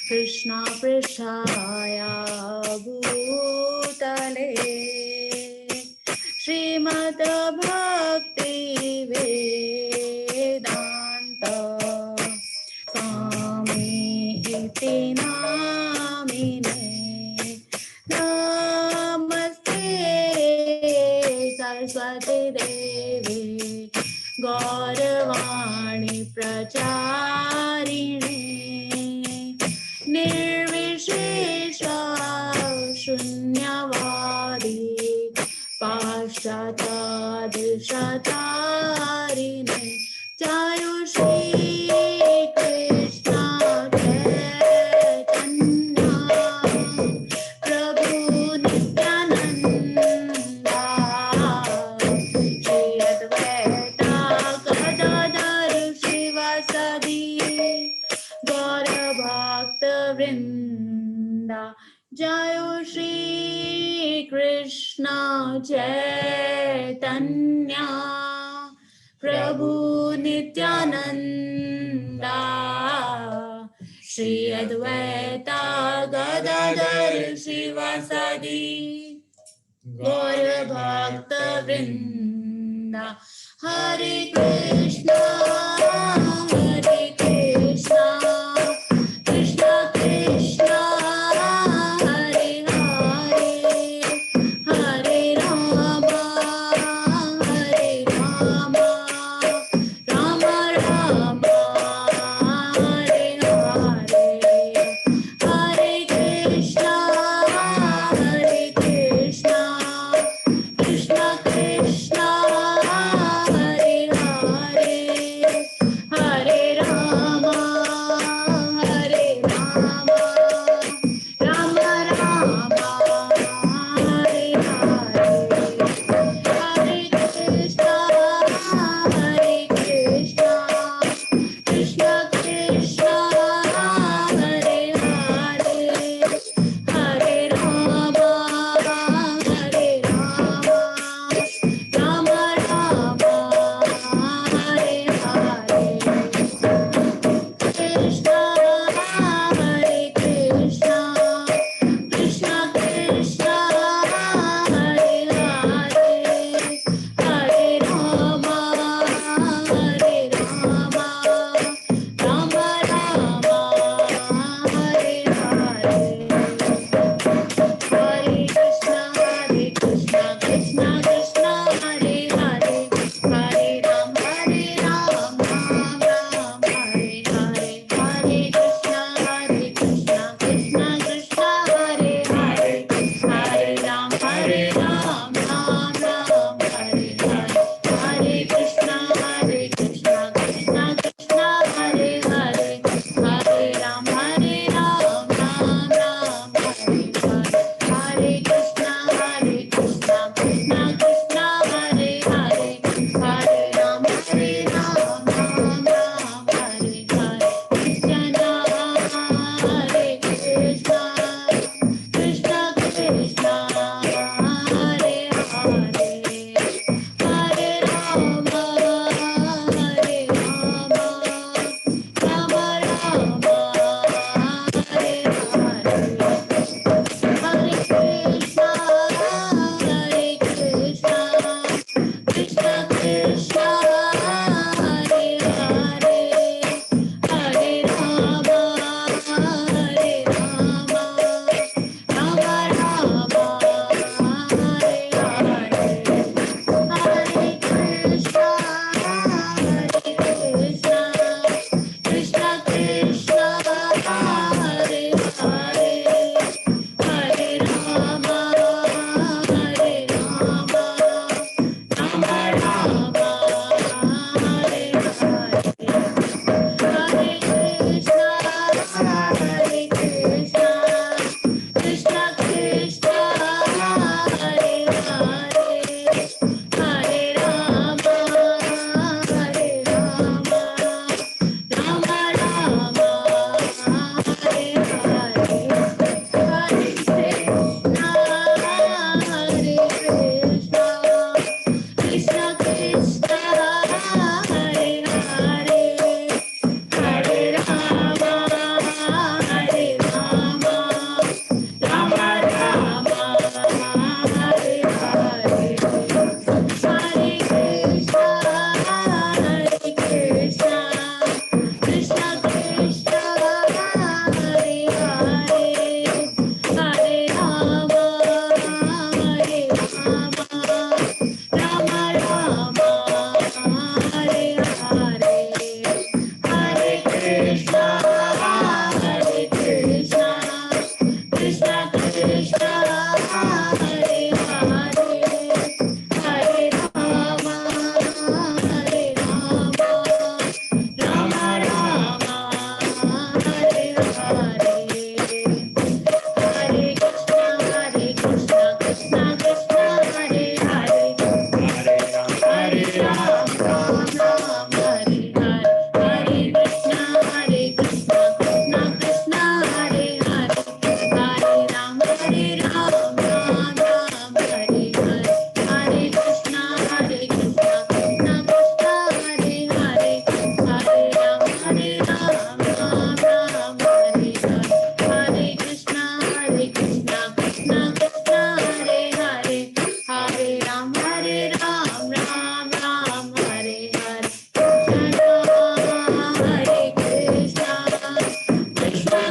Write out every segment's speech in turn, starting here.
कृष्णा पृष्ठाय भूतले श्रीमद्भक्ति वेदांत स्वामी इति नामिने नमस्ते सरस्वती देवी गौरवाणी प्रचारिणे निर्विशेष शून्यवादी पाश्चात्यादिशतारिणे जय श्री कृष्ण चैतन्य प्रभु नित्यानंद श्री अद्वैत गदाधर शिवासादि गौर भक्त वृंद जय श्री कृष्ण चैतन्य प्रभु नित्यानंद श्री अद्वैत गदाधर शिवासादि गौर भक्त वृंद हरे Krishna Krishna Krishna Hare Hare Hare Ram Ram Ram Hare Hare Hare Krishna Krishna Krishna Hare Hare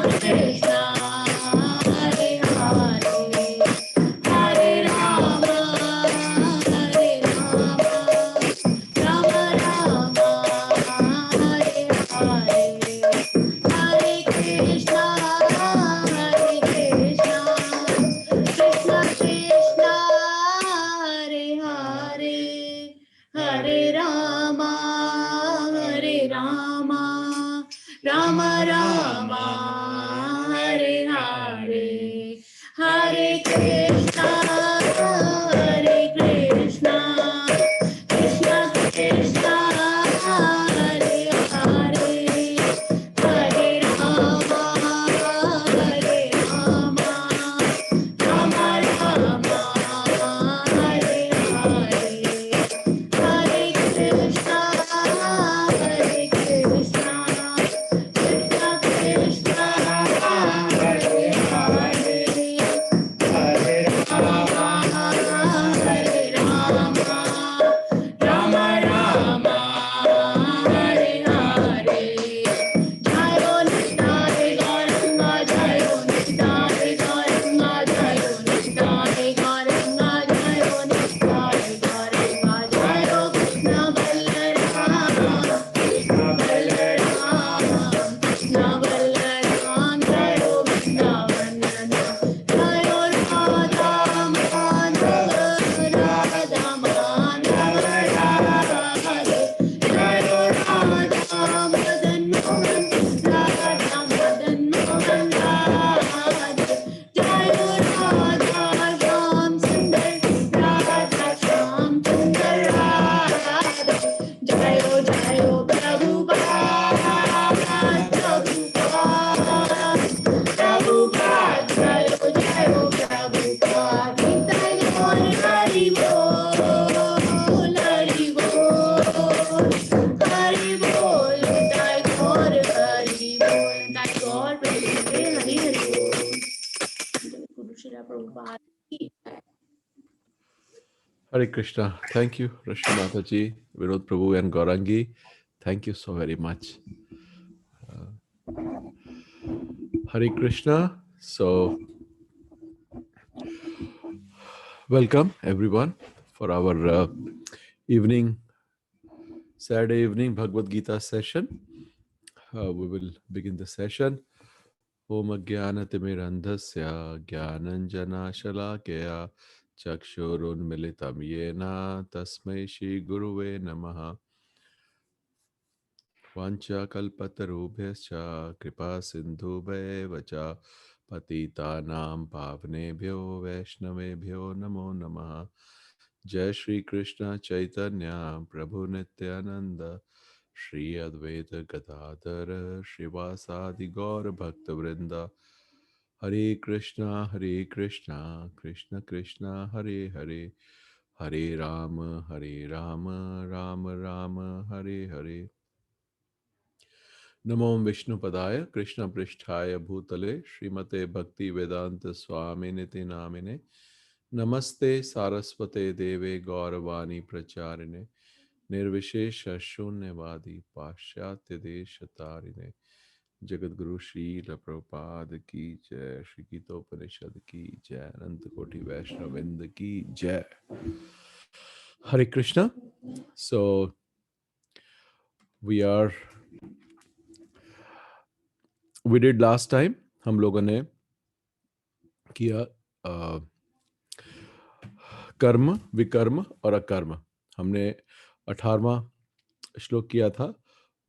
Krishna, Hare Hare, Hare Rama, Hare Rama, Rama Rama, Hare Hare, Hare Krishna, Hare Krishna, Krishna Krishna, Hare Hare, Hare Rama, Hare Rama, Rama Rama, Hare Hare, Hare Krishna, Hare Krishna, Krishna Krishna, Hare Hare, Hare Rama, Hare Rama, Rama Rama, Hare Hare, Hare Krishna, Hare Krishna, Krishna Krishna, Hare Hare, Hare Rama, Hare Rama, Rama Rama, Hare Hare. Jayo Nitya Gauranga, Jayo Nitya Gauranga, Jayo Nitya Gauranga, Jayo Nitya Gauranga, Jayo Krishna Balarama, Krishna Balarama, Krishna Balarama, Jayo Vrindavana, Jayo Radha Madhava, Radha Madhava Radhe, Jayo Radha Madan Mohan, Radha Madan Mohan Radhe, Jayo Radha Shyam Sundar, Radha Shyam Sundar Radhe, Jayo Jayo Prabhupada, Prabhupada, Prabhupada, Jayo Jayo Prabhupada, Nitai Gaur Hari Bol, Hari Bol, Hari Bol, Nitai Gaur Hari Bol, Nitai Gaur Prabhupada, Hari Hari Bol. Guru Shila Prabhupada ki jai. Hare Krishna. Thank you, Rashi Mataji, Vinod Prabhu, and Gaurangi. Thank you so very much. Hare Krishna. So, welcome everyone for our evening, Saturday evening Bhagavad Gita session. We will begin the session. Om Jnanatimirandhasya Jnananjana Shalakaya Chakshurunmilitam Yena Tasmai Shri Guruve Namaha. Vancha kalpatarubhyascha kripa sindhubheva cha patitanam pavnebhyo vaishnavebhyo namo namaha. Jai Shri Krishna Chaitanya Prabhu Nityananda Shri Advaita Gadadhara Shivasadi Gaura Bhakta Vrinda. Hare Krishna Krishna Krishna Hare Hare, Hare Rama Rama Rama Hare Hare. नमो विष्णुपदाय कृष्ण पृष्ठाय भूतले श्रीमते भक्ति वेदांत स्वामिनिति नामिने नमस्ते सारस्वते देवे गौरवाणी प्रचारिणे निर्विशेष शून्यवादी पाश्चात्य देश तारिणे जगत गुरु श्रील प्रभुपाद की जय, श्री गीतोपनिषद की जय, अनंत कोटि वैष्णविंद की जय. हरे Krishna. So we did last time, हम लोगों ने किया कर्म, विकर्म और अकर्म. हमने 18वां श्लोक किया था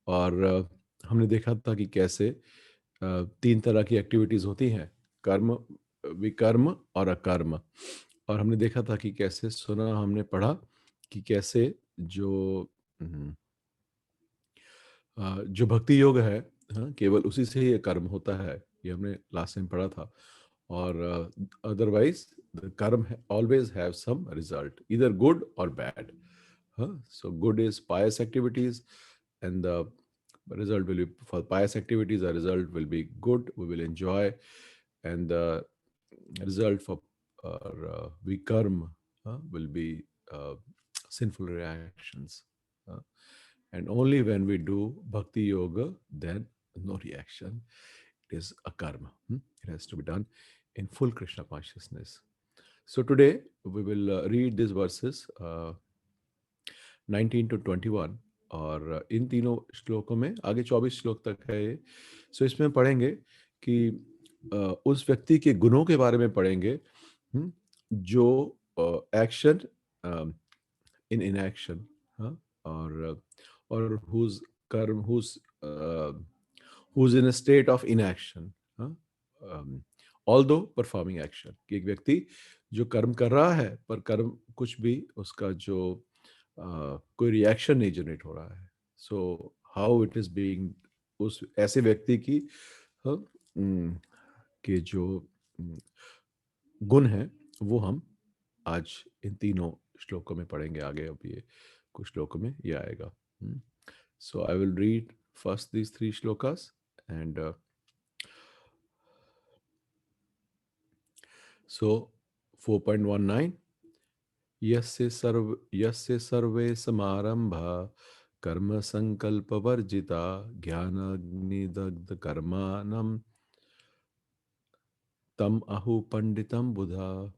और हमने देखा था कि कैसे 3 तरह की एक्टिविटीज होती हैं, कर्म, विकर्म और अकर्म. और हमने देखा था कि कैसे सुना, हमने पढ़ा कि कैसे जो जो भक्ति योग है, केवल उसी से ही कर्म होता है. ये हमने लास्ट टाइम पढ़ा था. और अदरवाइज द कर्म always have some result, either good or bad. So good is pious activities, and the result will be, for pious activities, the result will be good, we will enjoy. And the result for vikarma will be sinful reactions. And only when we do bhakti yoga, then no reaction. it is a karma. It has to be done in full Krishna consciousness. So today we will read these verses 19 to 21, और इन तीनों श्लोकों में आगे 24 श्लोक तक है ये. सो इसमें पढ़ेंगे कि उस व्यक्ति के गुणों के बारे में पढ़ेंगे जो एक्शन इन इनएक्शन, और whose कर्म who's in a state of inaction, although performing action. कि एक व्यक्ति जो कर्म कर रहा है पर कर्म कुछ भी उसका जो कोई रिएक्शन नहीं जनरेट हो रहा है. So how it is being, उस ऐसे व्यक्ति की के जो गुण है वो हम आज इन तीनों श्लोकों में पढ़ेंगे. आगे अब ये कुछ श्लोकों में ये आएगा. So I will read first these 3 shlokas and so 4.19 यस्य सर्वे समारंभा कर्म संकल्प वर्जिता ज्ञानाग्निदग्ध कर्माणं तम आहु पंडितम बुधा.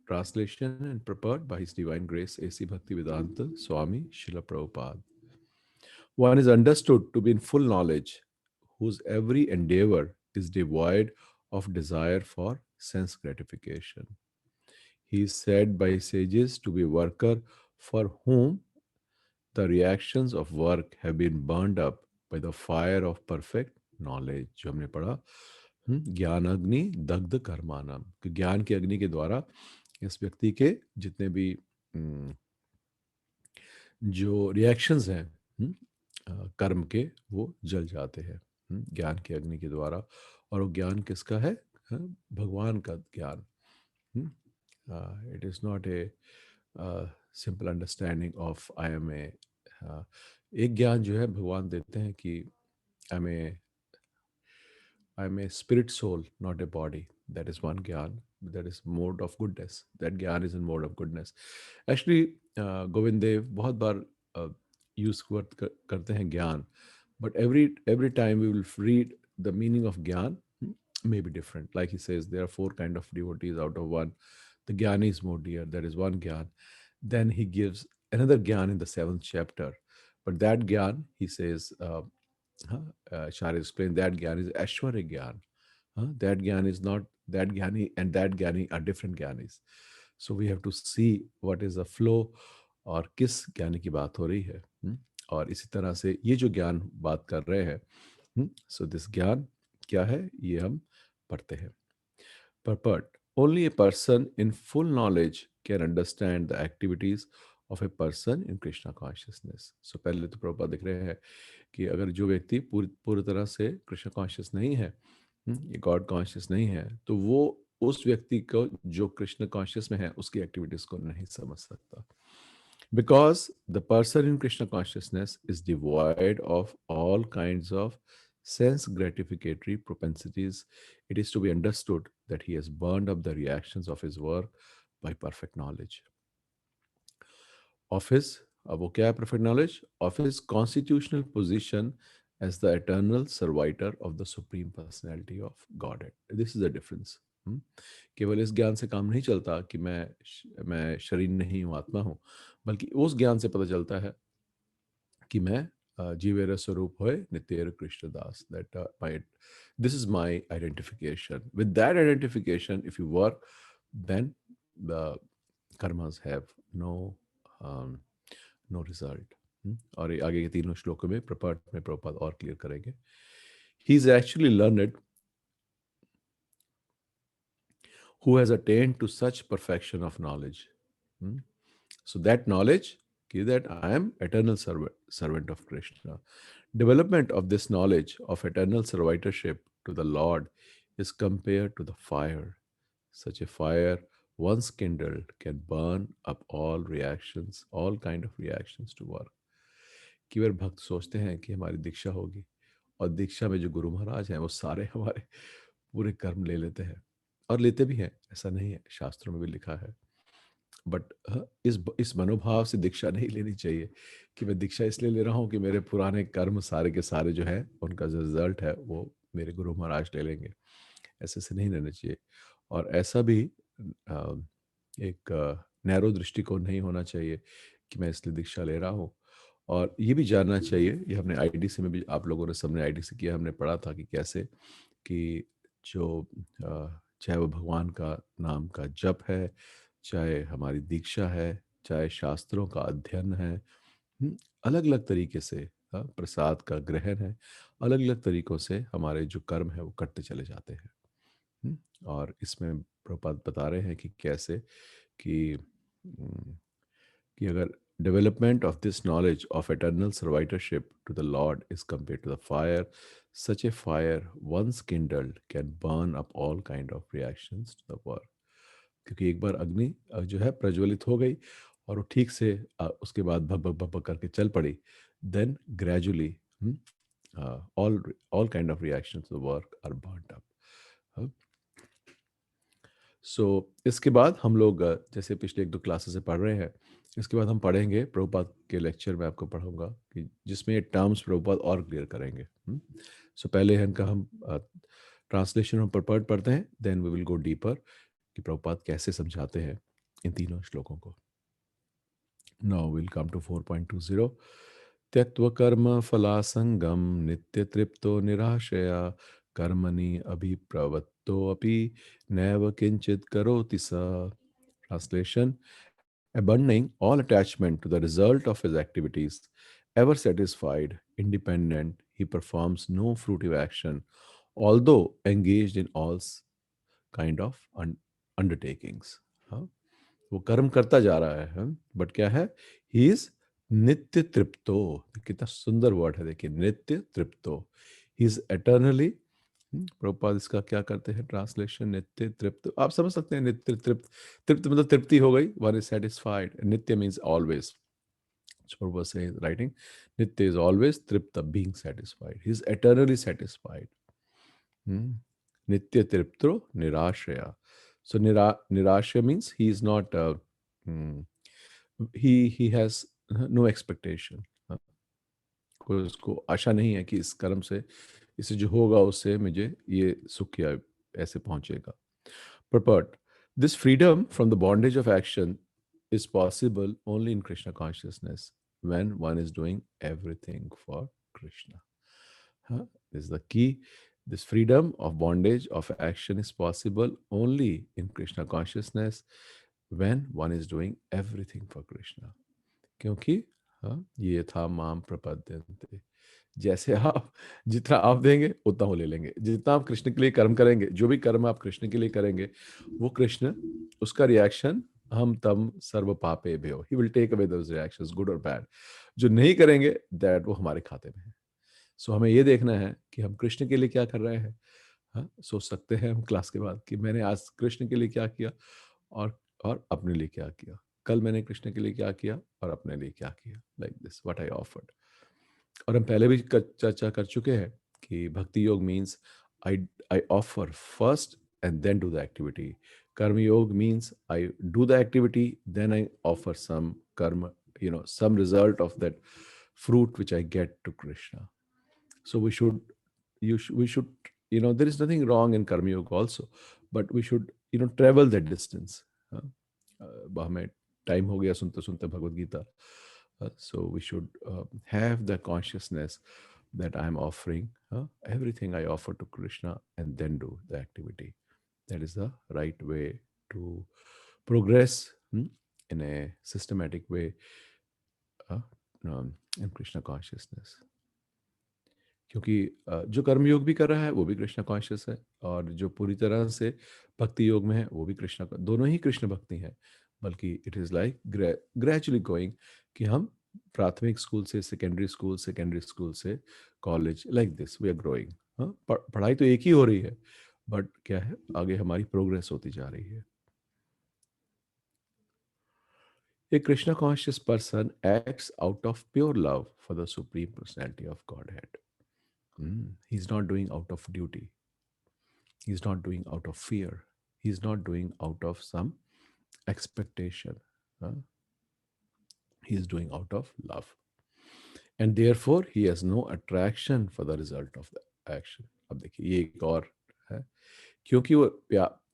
Translation and prepared by His Divine Grace A.C. Bhaktivedanta Swami Srila Prabhupada. One is understood to be in full knowledge, whose every endeavor is devoid of desire for sense gratification. He is said by sages to be a worker for whom the reactions of work have been burned up by the fire of perfect knowledge. जो हमने पढ़ा ज्ञान अग्नि दग्ध कर्मानम, कि ज्ञान की अग्नि के द्वारा इस व्यक्ति के जितने भी जो रिएक्शंस हैं कर्म के वो जल जाते हैं ज्ञान की अग्नि के द्वारा. और वो ज्ञान किसका है? भगवान का ज्ञान. It is not a simple understanding of I am a. एक ज्ञान जो है भगवान देते हैं कि I am a spirit soul, not a body. That is one gyan. That is mode of goodness. That gyan is in mode of goodness. Actually, Govind Dev बहुत बार use करते हैं ज्ञान, but every time we will read the meaning of gyan may be different. Like he says, there are 4 kind of devotees out of 1. The gyani is more dear. That is one gyan. Then he gives another gyan in the 7th chapter. But that gyan, he says, Shari explained, that gyan is Aishwarya gyan. That gyan is not that gyani, and that gyani are different gyanis. So we have to see what is the flow और किस ज्ञानी की बात हो रही है. और इसी तरह से ये जो ज्ञान बात कर रहे हैं, सो दिस ज्ञान क्या है ये हम पढ़ते हैं. But only a person in full knowledge can understand the activities of a person in Krishna consciousness. So पहले तो प्रभुपाद दिख रहे हैं कि अगर जो व्यक्ति पूरी तरह से कृष्ण कॉन्शियस नहीं है, ये गॉड कॉन्शियस नहीं है, तो वो उस व्यक्ति को जो कृष्ण कॉन्शियस में है उसकी एक्टिविटीज को नहीं समझ सकता. Because the person in Krishna consciousness is devoid of all kinds of sense gratificatory propensities, it is to be understood that he has burned up the reactions of his work by perfect knowledge of his वो क्या है perfect knowledge of his constitutional position as the eternal servitor of the supreme personality of Godhead. This is the difference. केवल इस ज्ञान से काम नहीं चलता कि मैं शरीर नहीं हूँ, आत्मा हूँ, बल्कि उस ज्ञान से पता चलता है कि मैं जीवेर स्वरूप होए नित्यर कृष्ण दास. That this is my identification. With that identification, if you work, then the karmas have no result. और आगे के तीनों श्लोकों में प्रपात और क्लियर करेंगे. He is actually learned who has attained to such perfection of knowledge. So that knowledge, that I am eternal servant of Krishna. Development of this knowledge of eternal servitorship to the Lord is compared to the fire. Such a fire, once kindled, can burn up all reactions, all kind of reactions to work. केवल भक्त सोचते हैं कि हमारी दीक्षा होगी, और दीक्षा में जो गुरु महाराज हैं वो सारे हमारे पूरे कर्म ले लेते हैं, और लेते भी हैं, ऐसा नहीं है, शास्त्रों में भी लिखा है. बट इस मनोभाव से दीक्षा नहीं लेनी चाहिए कि मैं दीक्षा इसलिए ले रहा हूँ कि मेरे पुराने कर्म सारे के सारे जो है उनका जो रिजल्ट है वो मेरे गुरु महाराज ले लेंगे, ऐसे से नहीं रहना चाहिए। और ऐसा भी एक नैरो दृष्टिकोण नहीं होना चाहिए कि मैं इसलिए दीक्षा ले रहा हूँ। और ये भी जानना चाहिए, ये हमने आईडीसी में भी, आप लोगों ने सबने आईडीसी किया, हमने पढ़ा था कि कैसे कि जो चाहे वो भगवान का नाम का जप है, चाहे हमारी दीक्षा है, चाहे शास्त्रों का अध्ययन है, अलग अलग तरीके से, प्रसाद का ग्रहण है, अलग अलग तरीकों से हमारे जो कर्म है वो कटते चले जाते हैं। और इसमें प्रभुपाद बता रहे हैं कि कैसे कि कि अगर development of this knowledge of eternal survivorship to the Lord is compared to the fire, such a fire once kindled can burn up all kind of reactions to the world. क्योंकि एक बार अग्नि जो है प्रज्वलित हो गई और वो ठीक से उसके बाद भग भग भग भग करके चल पड़ी, then gradually all kind of reactions to the work are burnt up. हाँ? सो इसके बाद हम लोग जैसे पिछले 1-2 क्लासेस से पढ़ रहे हैं, इसके बाद हम पढ़ेंगे, प्रभुपाद के लेक्चर में आपको पढ़ाऊँगा कि जिसमें ये टर्म्स प्रभुपाद और क्लियर करेंगे। सो पहले इनका हम ट्रांसलेशन और परपर्ट पढ़ते हैं, then we will go deeper कि प्रभुपाद कैसे समझाते हैं इन तीनों श्लोकों को। Now will come to 4.20। त्यक्त्वा कर्म फलासंगम नित्य तृप्तो निराशया कर्मणि अभिप्रवृत्तोऽपि नैव किंचित करोति स। Translation: abandoning all attachment to the result of his activities, ever satisfied, independent, he performs no fruitive action, although engaged in all kind of undertakings. हाँ, वो कर्म करता जा रहा है, बट क्या है, ही इज नित्य तृप्तो। कितना सुंदर वर्ड है, देखिए, नित्य तृप्तो। ही इज एटर्नली, प्रभुपाद इसका क्या करते हैं ट्रांसलेशन, नित्य तृप्त। आप समझ सकते हैं, नित्य तृप्त, तृप्त मतलब तृप्ति हो गई, वन इज सेटिस्फाइड, नित्य means always. Prabhupada says, writing, Nitya is always tripta, being satisfied. He is eternally satisfied. Nitya triptro nirashaya. So nirashya means he is not, hmm, he has no expectation. कोई उसको आशा नहीं है कि इस कर्म से, इससे जो होगा उससे मुझे ये सुख या ऐसे पहुंचेगा। Purport: This freedom from the bondage of action is possible only in Krishna consciousness when one is doing everything for Krishna. This is the key. This freedom of bondage of action is possible only in Krishna consciousness when one is doing everything for Krishna. क्योंकि ये था माम प्रपद्यन्ते, जैसे आप जितना आप देंगे उतना वो ले लेंगे। जितना आप कृष्ण के लिए कर्म करेंगे, जो भी कर्म आप कृष्ण के लिए करेंगे, वो कृष्ण, उसका रिएक्शन हम तम सर्व पापे भयो, he will take away those reactions, good और बैड। जो नहीं करेंगे, दैट वो हमारे खाते में है। सो हमें ये देखना है कि हम कृष्ण के लिए क्या कर रहे हैं। सोच सकते हैं हम क्लास के बाद कि मैंने आज कृष्ण के लिए क्या किया और अपने लिए क्या किया, कल मैंने कृष्ण के लिए क्या किया और अपने लिए क्या किया, like this what I offered. और हम पहले भी चर्चा कर चुके हैं कि bhakti yoga means I offer first and then do the activity. Karma yoga means I do the activity, then I offer some karma, some result of that fruit which I get to Krishna. So we should, we should, there is nothing wrong in karma yoga also, but we should, travel that distance. हमें time हो गया सुनते सुनते Bhagavad Gita. So we should have the consciousness that I am offering everything I offer to Krishna and then do the activity. That is the right way to progress in a systematic way in Krishna consciousness. क्योंकि जो कर्मयोग भी कर रहा है वो भी Krishna conscious है, और जो पूरी तरह से भक्ति योग में है वो भी कृष्ण, दोनों ही कृष्ण भक्ति है। बल्कि it is like gradually going कि हम प्राथमिक स्कूल से सेकेंडरी स्कूल से college, like this we are growing. पढ़ाई तो एक ही हो रही है, बट क्या है, आगे हमारी प्रोग्रेस होती जा रही है। A Krishna conscious person acts out of pure love for the Supreme Personality of Godhead. He's not doing out of duty. He's not doing out of fear. He's not doing out of some expectation. He is doing out of love. And therefore, he has no attraction for the result of the action. अब देखिए ये एक और है, क्योंकि वो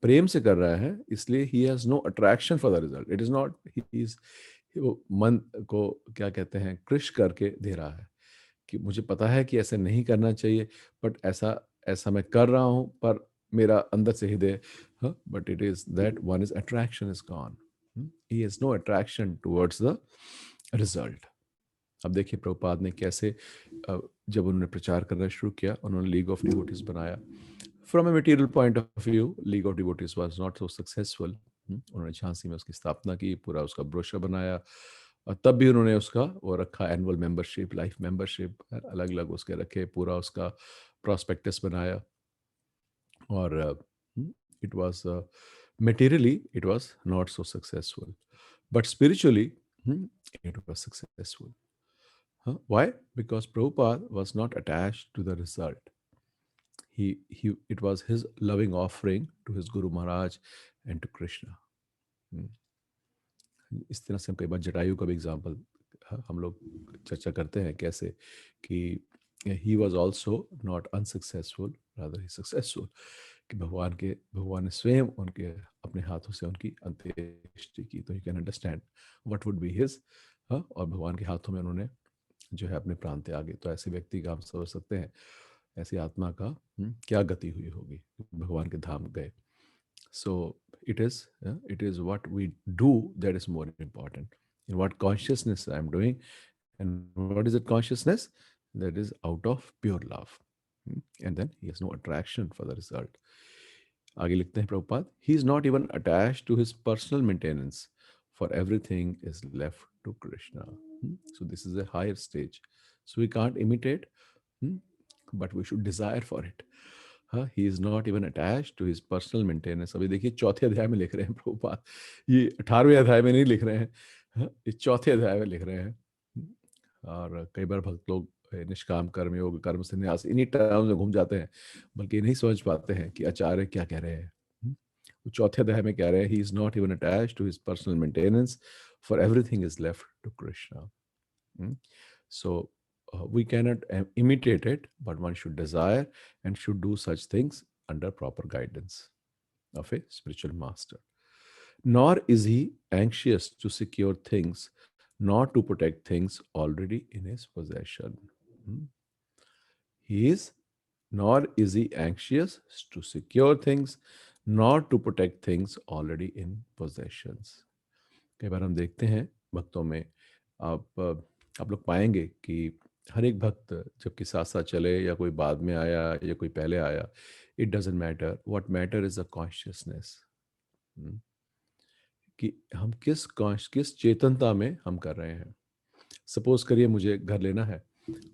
प्रेम से कर रहा है इसलिए he has no attraction for the result, it is not he is, वो मन को क्या कहते हैं कृश करके दे रहा है कि मुझे पता है कि ऐसा नहीं करना चाहिए, बट ऐसा ऐसा मैं कर रहा हूं, पर मेरा अंदर से हृदय, but it is that one is attraction is gone, he has no attraction towards the result. अब देखिए प्रभुपाद ने कैसे जब उन्होंने प्रचार करना शुरू किया, उन्होंने लीग ऑफ डिवोटीज बनाया। From a material point of view league of devotees was not so successful. उन्होंने झांसी में उसकी स्थापना की, पूरा उसका ब्रोशर बनाया, और तब भी उन्होंने उसका वो रखा एनुअल मेंबरशिप, लाइफ मेंबरशिप, अलग अलग उसके रखे, पूरा उसका प्रॉस्पेक्टस बनाया, और it was materially it was not so successful, but spiritually it was successful. Why? Because Prabhupada was not attached to the result. He it was his loving offering to his Guru Maharaj and to Krishna. Hmm. इस तरह से हम कई बार जटायु का भी example हम लोग चर्चा करते हैं कैसे कि he was also not unsuccessful, rather he successful, कि भगवान ने स्वयं उनके अपने हाथों से उनकी अंत्येष्टि की, तो you can understand what would be his, और भगवान के हाथों में उन्होंने जो है अपने प्राण त्यागे। तो ऐसे व्यक्ति का हम समझ सकते हैं ऐसी आत्मा का क्या गति हुई होगी, भगवान के धाम गए। So it is what we do that is more important. In what consciousness I am doing, and what is that consciousness? That is out of pure love. And then he has no attraction for the result. आगे लिखते हैं Prabhupada, he is not even attached to his personal maintenance, for everything is left to Krishna. So this is a higher stage. So we can't imitate, but we should desire for it. He is not even attached to his personal maintenance. अभी देखिए चौथे अध्याय में लिख रहे हैं प्रभुपाद, ये 18वें अध्याय में नहीं लिख रहे हैं, ये चौथे अध्याय में लिख रहे हैं। और कई बार भक्त लोग निष्काम कर्म योग कर्म संन्यास इन्हीं टर्म्स में घूम जाते हैं, बल्कि नहीं समझ पाते हैं कि आचार्य क्या कह रहे हैं। वो चौथे अध्याय में कह रहे हैं, he is not even attached to his personal maintenance, for everything is left to Krishna. So we cannot imitate it, but one should desire and should do such things under proper guidance of a spiritual master. Nor is he anxious to secure things, nor to protect things already in his possession. Hmm. He is, nor is he anxious to secure things, nor to protect things already in possessions. कई बार हम देखते हैं भक्तों में, आप लोग पाएंगे कि हर एक भक्त जबकि साथ साथ चले, या कोई बाद में आया या कोई पहले आया, it doesn't matter, what matter is the consciousness, कि हम किस चेतनता में हम कर रहे हैं। सपोज करिए मुझे घर लेना है,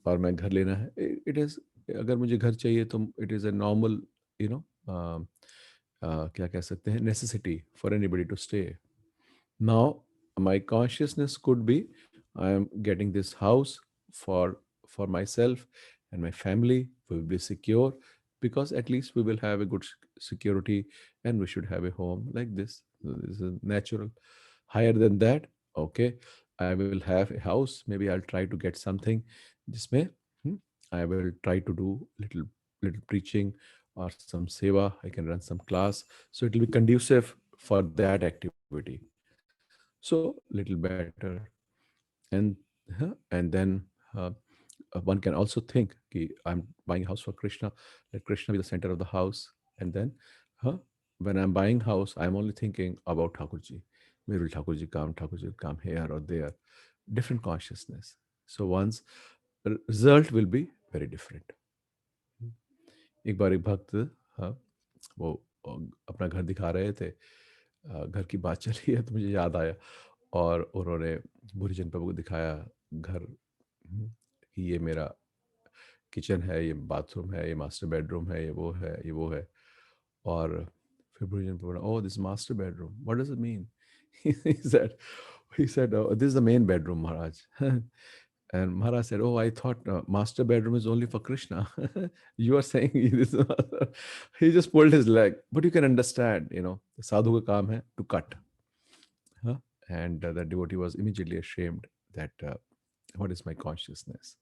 और मैं घर लेना है, इट इज, अगर मुझे घर चाहिए तो it is a normal, you know, क्या कह सकते हैं, necessity for anybody to stay. Now, my consciousness could be I am getting this house for myself and my family. We will be secure because at least we will have a good security, and we should have a home like this. This is natural. Higher than that, okay, I will have a house. Maybe I'll try to get something. Jisme I will try to do little preaching or some seva. I can run some class, so it will be conducive for that activity. So little better, and then one can also think कि I'm buying a house for Krishna, let Krishna be the center of the house, and then when I'm buying house I'm only thinking about Thakurji, where will Thakurji come here or there, different consciousness. So one's result will be very different. एक बार एक भक्त, हाँ, वो अपना घर दिखा रहे थे, घर की बात चल रही है तो मुझे याद आया, और उन्होंने भूरीचंद प्रभु को दिखाया घर, कि ये मेरा किचन है, ये बाथरूम है, ये मास्टर बेडरूम है, ये वो है, ये वो है। और फिर भूरीचंद प्रभु ने, oh this master bedroom, what does it mean? he said oh, this is the main bedroom, Maharaj. And Maharaj said, oh, I thought master bedroom is only for Krishna. You are saying this. He just pulled his leg, but you can understand, sadhu ka kaam hai to cut. And the devotee was immediately ashamed that what is my consciousness?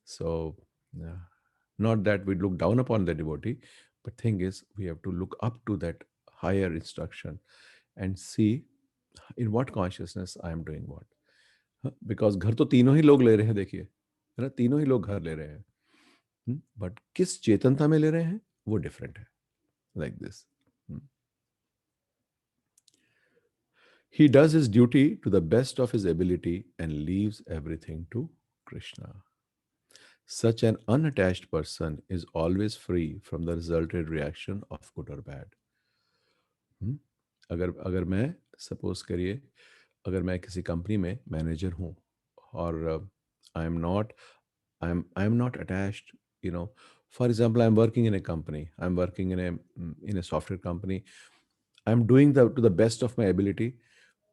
So Not that we look down upon the devotee, but thing is we have to look up to that higher instruction and see in what consciousness I am doing what. Because घर तो तीनों ही लोग ले रहे हैं, देखिए है ना, तीनों ही लोग घर ले रहे हैं, बट किस चेतनता में ले रहे हैं वो डिफरेंट है, like this. He does his duty to the best of his ability and leaves everything to Krishna. Such an unattached person is always free from the resultant reaction of good or bad. अगर अगर मैं suppose करिए, अगर मैं किसी company में manager हूँ और आई am not attached, you know, for example, I'm working in a company, I'm working in a software company, I'm doing to the best of my ability.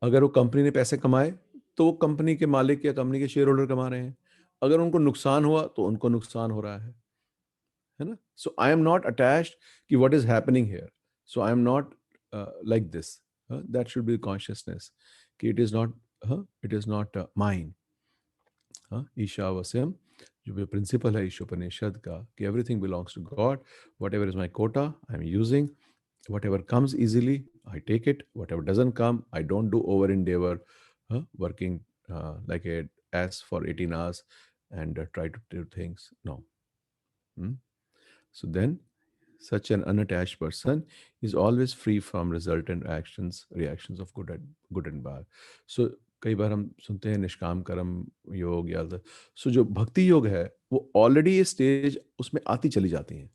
अगर वो कंपनी ने पैसे कमाए तो वो कंपनी के मालिक या कंपनी के शेयर होल्डर कमा रहे हैं, अगर उनको नुकसान हुआ तो उनको नुकसान हो रहा है ना. So I am not attached कि what is happening here, so I am not like this. That should be consciousness कि इट इज नॉट माइन. ईशावास्यम जो भी प्रिंसिपल है ईशोपनिषद का कि everything belongs to God, whatever is my quota I am using, whatever comes easily I take it, whatever doesn't come I don't do over endeavor, working like a ass for 18 hours and try to do things, no. So then such an unattached person is always free from resultant reactions of good and bad. So कई बार हम सुनते हैं निष्काम कर्म योग या सो जो भक्ति योग है वो ऑलरेडी ये स्टेज उसमें आती चली जाती हैं.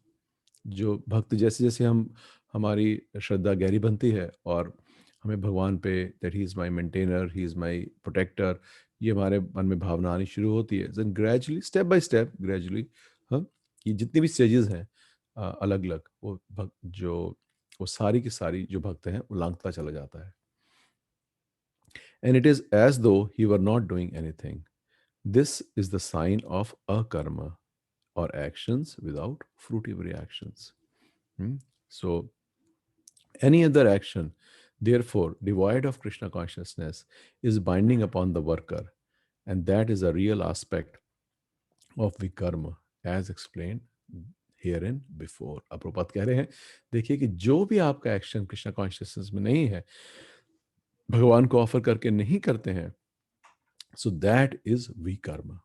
जो भक्त जैसे जैसे हम हमारी श्रद्धा गहरी बनती है और हमें भगवान पे that he is my maintainer, he is my protector, ये हमारे मन में भावना आनी शुरू होती है. Then gradually step by step gradually ये जितनी भी स्टेजेस हैं अलग अलग, वो भक्त जो वो सारी की सारी जो भक्त हैं वो लांघता चला जाता है. And it is as though he were not doing anything. This is the sign of अकर्म or actions without fruitive reactions. So, any other action, therefore, devoid of Krishna consciousness, is binding upon the worker, and that is a real aspect of vikarma, as explained herein before. अब प्रभुपाद कह रहे हैं, देखिए कि जो भी आपका action Krishna consciousness में नहीं है, भगवान को ऑफर करके नहीं करते हैं, so that is vikarma.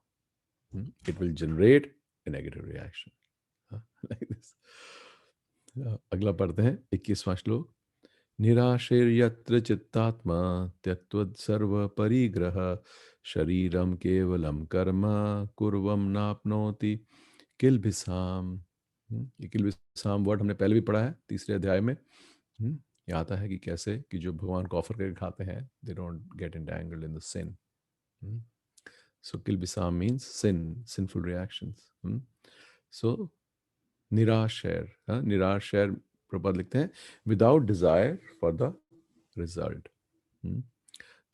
It will generate a negative reaction. Like this. अगला पढ़ते हैं 21वां श्लोक. निराशेर्यत्र चित्तात्मा त्यक्त्वद् सर्व परिग्रह शरीरम केवलम कर्म कुर्वम नाप्नोति किल्बिषाम. ये किल्बिषाम वर्ड हमने पहले भी पढ़ा है 3रे अध्याय में. ये आता है कि कैसे कि जो भगवान को ऑफर करके खाते हैं they don't get entangled in the sin. So kilbisam means sinful reactions. So निराशेर, निराशेर प्रपद लिखते हैं without desire for the result.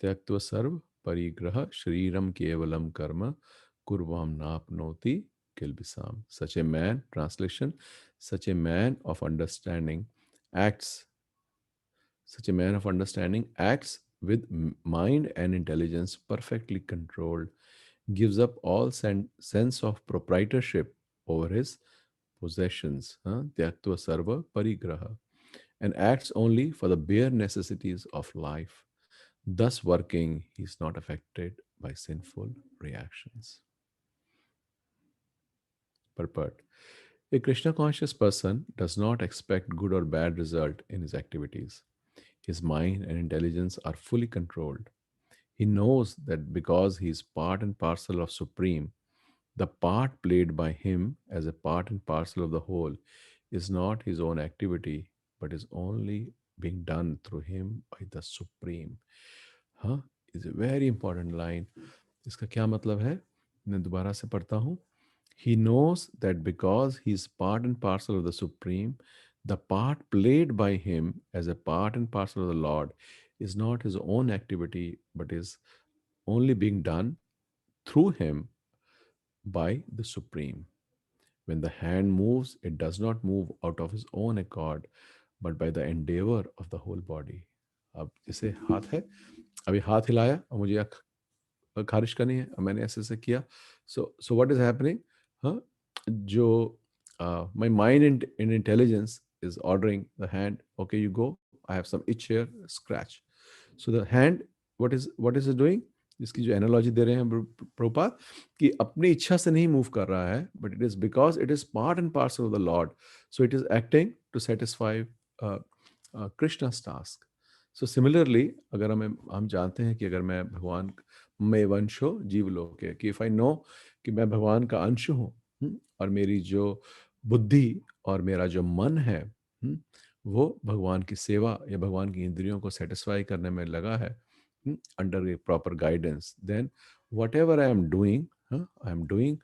त्यक्त्वा सर्व परिग्रह शरीरम केवलम कर्म कुर्वाम नाप्नोति किल्बिषाम. Such a man, translation, such a man of understanding acts with mind and intelligence perfectly controlled, gives up all sense of proprietorship over his possessions, tyaktva sarva parigraha, and acts only for the bare necessities of life. Thus working, he is not affected by sinful reactions. Purport. A Krishna conscious person does not expect good or bad result in his activities. His mind and intelligence are fully controlled. He knows that because he is part and parcel of Supreme, the part played by him as a part and parcel of the whole is not his own activity, but is only being done through him by the Supreme. Is a very important line. इसका क्या मतलब है? मैं दोबारा से पढ़ता हूँ. He knows that because he is part and parcel of the Supreme, the part played by him as a part and parcel of the Lord is not his own activity, but is only being done through him by the Supreme. When the hand moves, it does not move out of his own accord, but by the endeavor of the whole body. अब जैसे हाथ है, अभी हाथ हिलाया और मुझे खारिश करनी है, मैंने ऐसे ऐसे किया. So what is happening? जो my mind and intelligence is ordering the hand, okay, you go, I have some itch here, scratch. So the hand, what is it doing? इसकी जो एनालॉजी दे रहे हैं प्रभुपाद, कि अपनी इच्छा से नहीं मूव कर रहा है, but it is because it is part and parcel of the lord, so it is acting to satisfy Krishna's task. So similarly अगर हम जानते हैं कि अगर मैं भगवान में वंश हो जीव लोग के, कि इफ आई नो कि मैं भगवान का अंश हूँ, और मेरी जो बुद्धि और मेरा जो मन है, वो भगवान की सेवा या भगवान की इंद्रियों को सेटिस्फाई करने में लगा है, under a proper guidance, then whatever I am doing, I am doing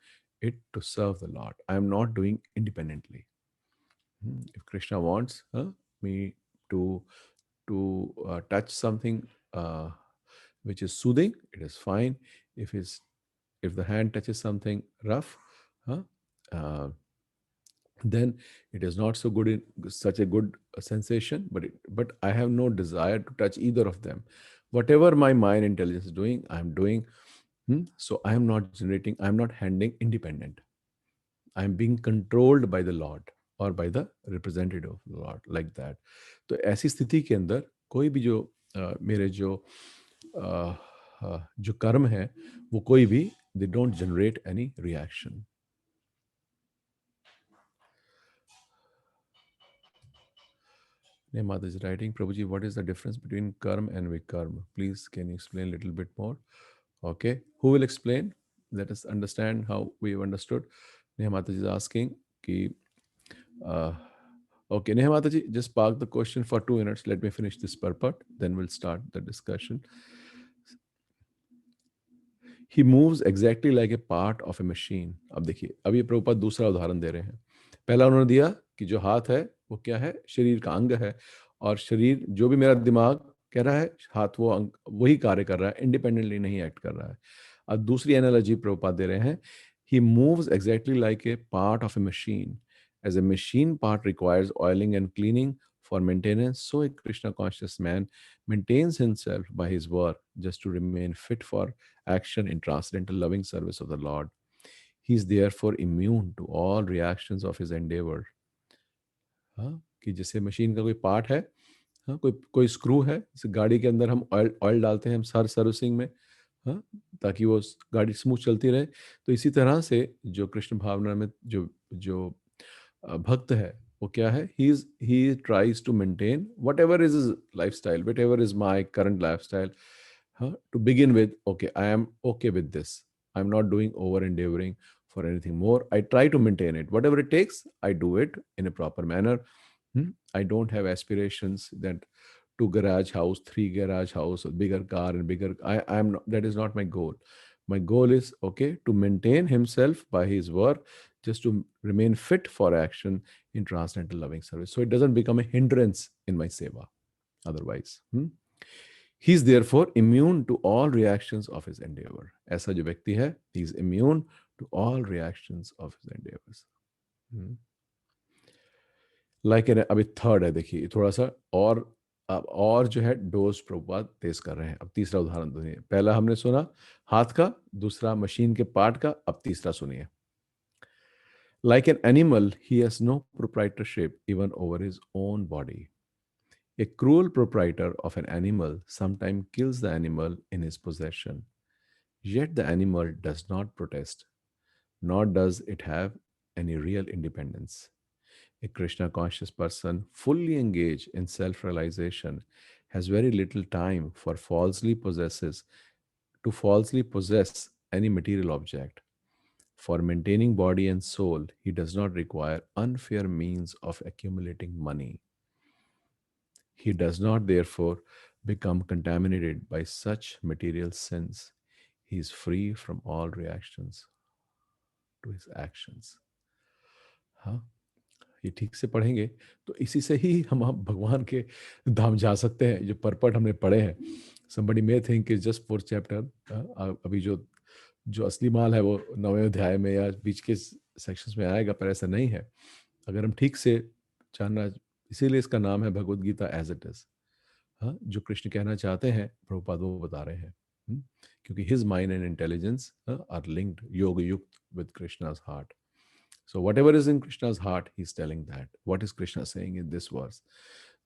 it to serve the Lord. I am not doing independently. If Krishna wants me to touch something which is soothing, it is fine. If the hand touches something rough, huh, uh, then it is not so good, in such a good sensation, but I have no desire to touch either of them. Whatever my mind intelligence is doing, I am doing. So I am not generating, I am not handling independent. I am being controlled by the Lord or by the representative of the Lord, like that. तो ऐसी स्थिति के अंदर कोई भी जो मेरे जो कर्म है, वो कोई भी, they don't generate any reaction. Mata is writing, Prabhuji, what is the difference between karma and vikarma? Please, can you explain a little bit more? Okay, who will explain? Let us understand how we have understood. Neha Mataji is asking, ki, okay, Neha Mataji, just park the question for 2 minutes. Let me finish this purport, then we'll start the discussion. He moves exactly like a part of a machine. अब देखिए, अब ये प्रभुपाद दूसरा उदाहरण दे रहे हैं. पहला उन्होंने दिया कि जो हाथ है वो क्या है, शरीर का अंग है, और शरीर जो भी मेरा दिमाग कह रहा है, हाथ वो अंग वही कार्य कर रहा है, इंडिपेंडेंटली नहीं एक्ट कर रहा है. अब दूसरी एनालॉजी प्रभुपाद दे रहे हैं, he moves exactly like a part of A machine. As a machine part requires oiling and cleaning for maintenance, so a Krishna conscious man maintains himself by his work just to remain fit for action in transcendental loving service of the Lord. He is therefore immune to all reactions of his endeavor. हाँ, कि जैसे machine का कोई part है, हाँ, कोई कोई screw है, जैसे गाड़ी के अंदर हम ऑयल ऑयल डालते हैं हम सर्विसिंग में, हाँ, ताकि वो गाड़ी स्मूथ चलती रहे. तो इसी तरह से जो कृष्ण भावना में जो जो भक्त है, वो क्या है, he tries to maintain whatever is his lifestyle, whatever is my current lifestyle, to begin with, okay, I am okay with this, I'm not doing over endeavoring for anything more, I try to maintain it, whatever it takes, I do it in a proper manner. I don't have aspirations that 2 garage house, 3 garage house, bigger car and bigger, I am not, that is not my goal. My goal is, okay, to maintain himself by his work, just to remain fit for action in transcendental loving service, so it doesn't become a hindrance in my seva otherwise. He is therefore immune to all reactions of his endeavor. ऐसा जो व्यक्ति है, he is immune to all reactions of his endeavors. Like अभी third है, देखिए थोड़ा सा और जो है डोज प्रभुपाद तेज कर रहे हैं. अब तीसरा उदाहरण सुनिए. पहला हमने सुना हाथ का, दूसरा मशीन के पार्ट का, अब तीसरा सुनिए. Like an animal, he has no proprietorship even over his own body. A cruel proprietor of an animal sometimes kills the animal in his possession. Yet the animal does not protest, nor does it have any real independence. A Krishna conscious person fully engaged in self realization has very little time for falsely possess any material object. For maintaining body and soul, he does not require unfair means of accumulating money. He does not, therefore, become contaminated by such material sins. He is free from all reactions to his actions. हाँ, ये ठीक से पढ़ेंगे तो इसी से ही हम भगवान के धाम जा सकते हैं. जो परपट हमने पढ़े हैं, somebody may think is just 4th chapter. अभी जो असली माल है वो 9वें अध्याय में या बीच के सेक्शंस में आएगा, पर ऐसा नहीं है. अगर हम ठीक से जानना, इसीलिए इसका नाम है Bhagavad Gita as it is. हाँ, जो कृष्ण कहना चाहते हैं प्रभुपाद वो बता रहे हैं. क्योंकि his mind and intelligence are linked योग युक्त with Krishna's heart. So whatever is in Krishna's heart, he's telling that. What is Krishna saying in this verse?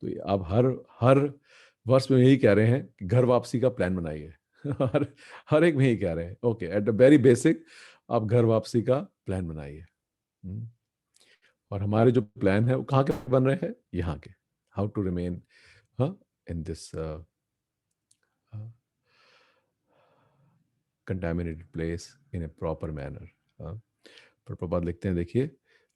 तो आप हर वर्ष में यही कह रहे हैं कि घर वापसी का प्लान बनाइए। हर हर एक में यही कह रहे हैं, okay, at the very basic आप घर वापसी का प्लान बनाइए। और हमारे जो प्लान है वो कहाँ के बन रहे हैं? यहाँ के। How to remain in this contaminated place in a proper manner. Prabhupada लिखते हैं, देखिए,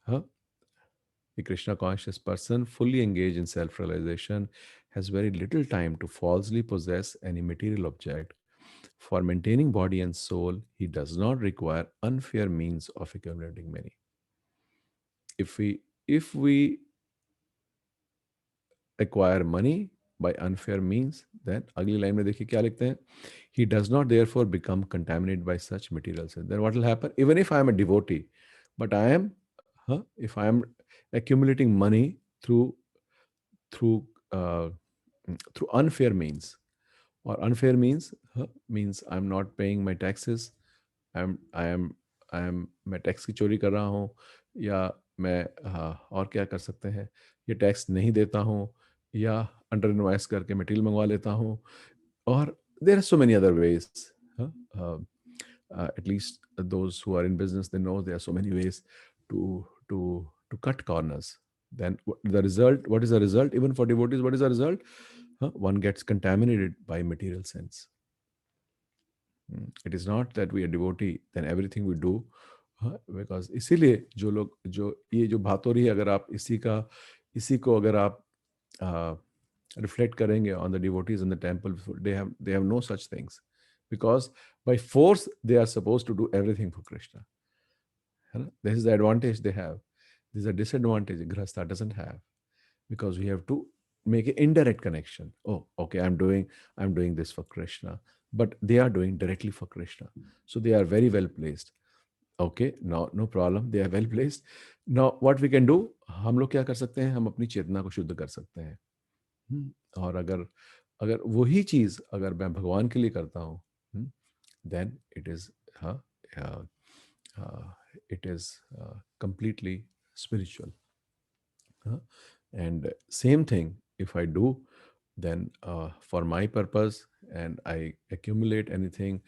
a Krishna conscious person fully engaged in self realization has very little time to falsely possess any material object. For maintaining body and soul, he does not require unfair means of accumulating many. If we acquire money by unfair means, then अगली line में देखिए क्या लिखते हैं, he does not therefore become contaminated by such materials. Then what will happen? Even if I am a devotee, but I am, if I am accumulating money through uh, through unfair means, or unfair means means I'm not paying my taxes, I am मैं tax की चोरी कर रहा हूँ, या मैं और क्या कर सकते हैं, ये टैक्स नहीं देता हूँ, या अंडर इनवाइस करके मटेरियल मंगवा लेता हूँ, और there are so many other ways. At least those who are in business, they know there are so many ways to cut corners. Then the result, what is the result? Even for devotees, what is the result? One gets contaminated by material sense. It is not that we are devotee, then everything we do, because इसीलिए जो लोग जो ये जो भातोरी है, अगर आप इसी को अगर आप reflect करेंगे on the devotees in the temple, they have no such things, because by force they are supposed to do everything for Krishna. This is the advantage they have. This is a disadvantage Grihastha doesn't have, because we have to make an indirect connection. Oh, okay, I'm doing this for Krishna, but they are doing directly for Krishna, so they are very well placed. Okay, no problem, they are well placed. Now what we can do, हम लोग क्या कर सकते हैं, हम अपनी चेतना को शुद्ध कर सकते हैं. और अगर वही चीज अगर मैं भगवान के लिए करता हूँ, then it is completely spiritual. And same thing if I do, then for my purpose, and I accumulate anything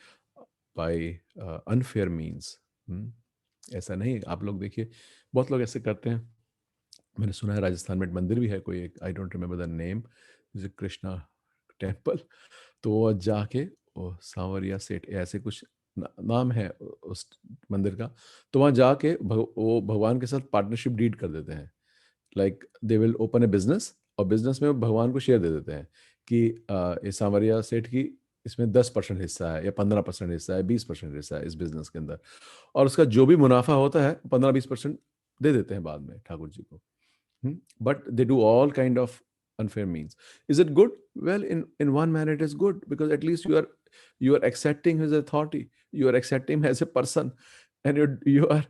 by unfair means. ऐसा नहीं, आप लोग देखिए बहुत लोग ऐसे करते हैं. मैंने सुना है राजस्थान में एक मंदिर भी है कोई एक, आई don't remember the name, Krishna temple. तो वो जाके वो सांवरिया सेठ ऐसे कुछ नाम है उस मंदिर का, तो वहाँ जाके वो भगवान के साथ पार्टनरशिप डीड कर देते हैं. Like they will open A business, और बिजनेस में भगवान को शेयर दे देते हैं कि ये सांवरिया सेठ की इसमें 10% हिस्सा है, या 15% हिस्सा है, 20% हिस्सा है इस बिजनेस के अंदर, और उसका जो भी मुनाफा होता है 15-20% दे देते हैं बाद में ठाकुर जी को. But they do all kind of unfair means. Is it good? Well, in one manner it is good, because at least you are accepting his authority, you are accepting him as a person, and you are.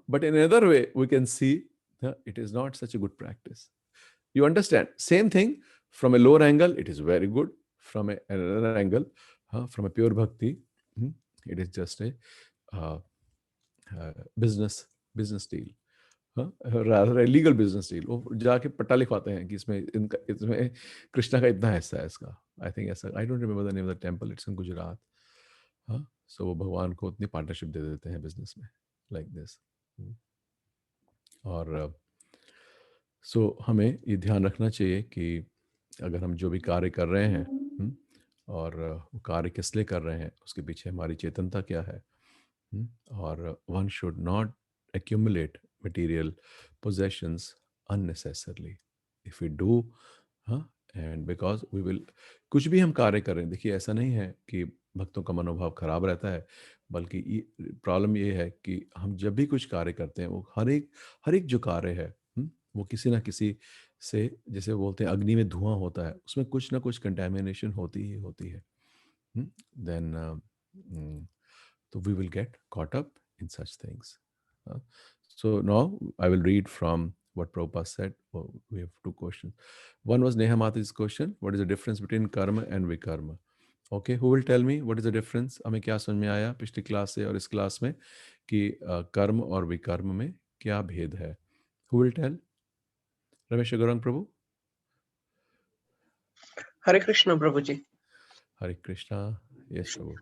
But in another way, we can see it is not such a good practice. You understand? Same thing from a lower angle, it is very good. From another angle, from a pure bhakti, it is just a business deal. rather legal business deal. वो जाके पट्टा लिखवाते हैं कि इसमें कृष्णा का इतना हिस्सा है इसका. आई थिंक ऐसा, I don't remember the name of the temple, it's in Gujarat. So वो भगवान को उतनी पार्टनरशिप दे देते हैं बिजनेस में, लाइक दिस. और सो हमें ये ध्यान रखना चाहिए कि अगर हम जो भी कार्य कर रहे हैं, और वो कार्य किस लिए कर रहे हैं, उसके पीछे हमारी चेतनता क्या है. और one should not accumulate material possessions unnecessarily. If we do, and because we will, कुछ भी हम कार्य कर रहे हैं, देखिए ऐसा नहीं है कि भक्तों का मनोभाव खराब रहता है, बल्कि प्रॉब्लम ये है कि हम जब भी कुछ कार्य करते हैं, वो हर एक जो कार्य है, वो किसी ना किसी से, जैसे बोलते हैं अग्नि में धुआं होता है, उसमें कुछ ना कुछ कंटेमिनेशन होती ही होती है. Then so we will get caught up in such things. So now I will read from what Prabhupada said. We have two questions. One was Neha Mata's question: what is the difference between karma and vikarma? Okay, who will tell me what is the difference? हमें क्या समझ में आया पिछली class से और इस class में कि कर्म और विकर्म में क्या भेद है? Who will tell? Ramesh Gaurang Prabhu? Hare Krishna, Prabhuji. Hare Krishna. Yes, Prabhu.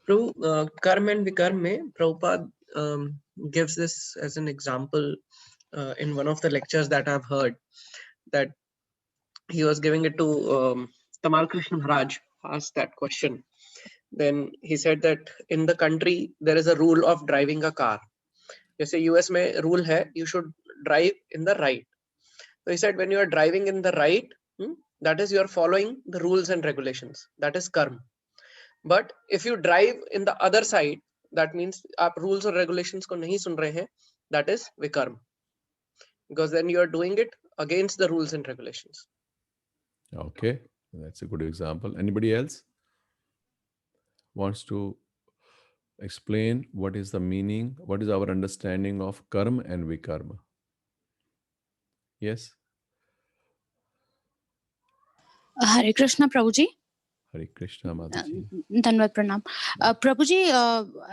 Prabhu, karma and vikarma mein, Prabhupada gives this as an example in one of the lectures that I've heard, that he was giving it to Tamal Krishna Maharaj, asked that question. Then he said that in the country there is a rule of driving a car. जैसे US में rule है, you should drive in the right. So he said when you are driving in the right, that is you are following the rules and regulations. That is karma. But if you drive in the other side, that means आप rules और regulations को नहीं सुन रहे हैं, that is vikarma. Because then you are doing it against the rules and regulations. Okay, that's a good example. Anybody else wants to explain what is the meaning, what is our understanding of karma and vikarma? Yes, Hare Krishna, Prabhuji. Hare Krishna, Mataji. Dhanvad Pranam. Prabhuji,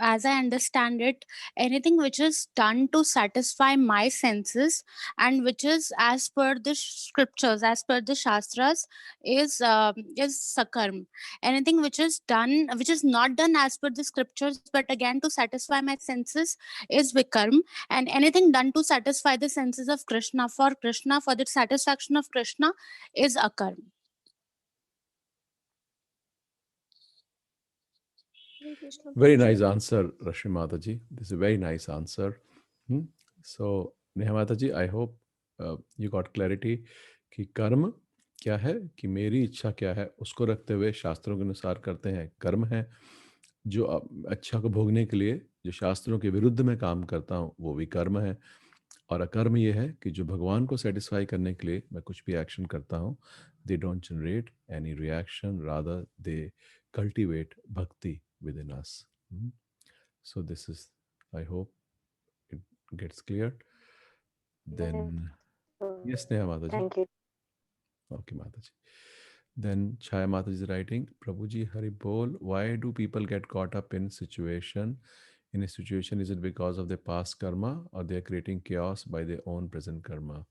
as I understand it, anything which is done to satisfy my senses and which is as per the scriptures, as per the shastras, is sakarm. Anything which is done, which is not done as per the scriptures, but again to satisfy my senses, is vikarm. And anything done to satisfy the senses of Krishna, for the satisfaction of Krishna, is akarm. Very nice answer, Rashmi Mataji. This is a very nice answer. So, Neha Mataji, I hope you got clarity कि कर्म क्या है, कि मेरी इच्छा क्या है, उसको रखते हुए शास्त्रों के अनुसार करते हैं। कर्म है जो अच्छा को भोगने के लिए जो शास्त्रों के विरुद्ध में काम करता हूँ, वो भी कर्म है। और अकर्म ये है कि जो भगवान को सेटिस्फाई करने के लिए मैं कुछ भी एक्शन करता हूँ, they don't generate any reaction, rather they cultivate भक्ति within us. So this is, I hope it gets clear. Then, yes, Neha Mataji. Thank you. Okay, Mataji. Then Chaya Mataji is writing, Prabhuji Hari Bol, why do people get caught up in a situation? Is it because of their past karma, or they are creating chaos by their own present karma?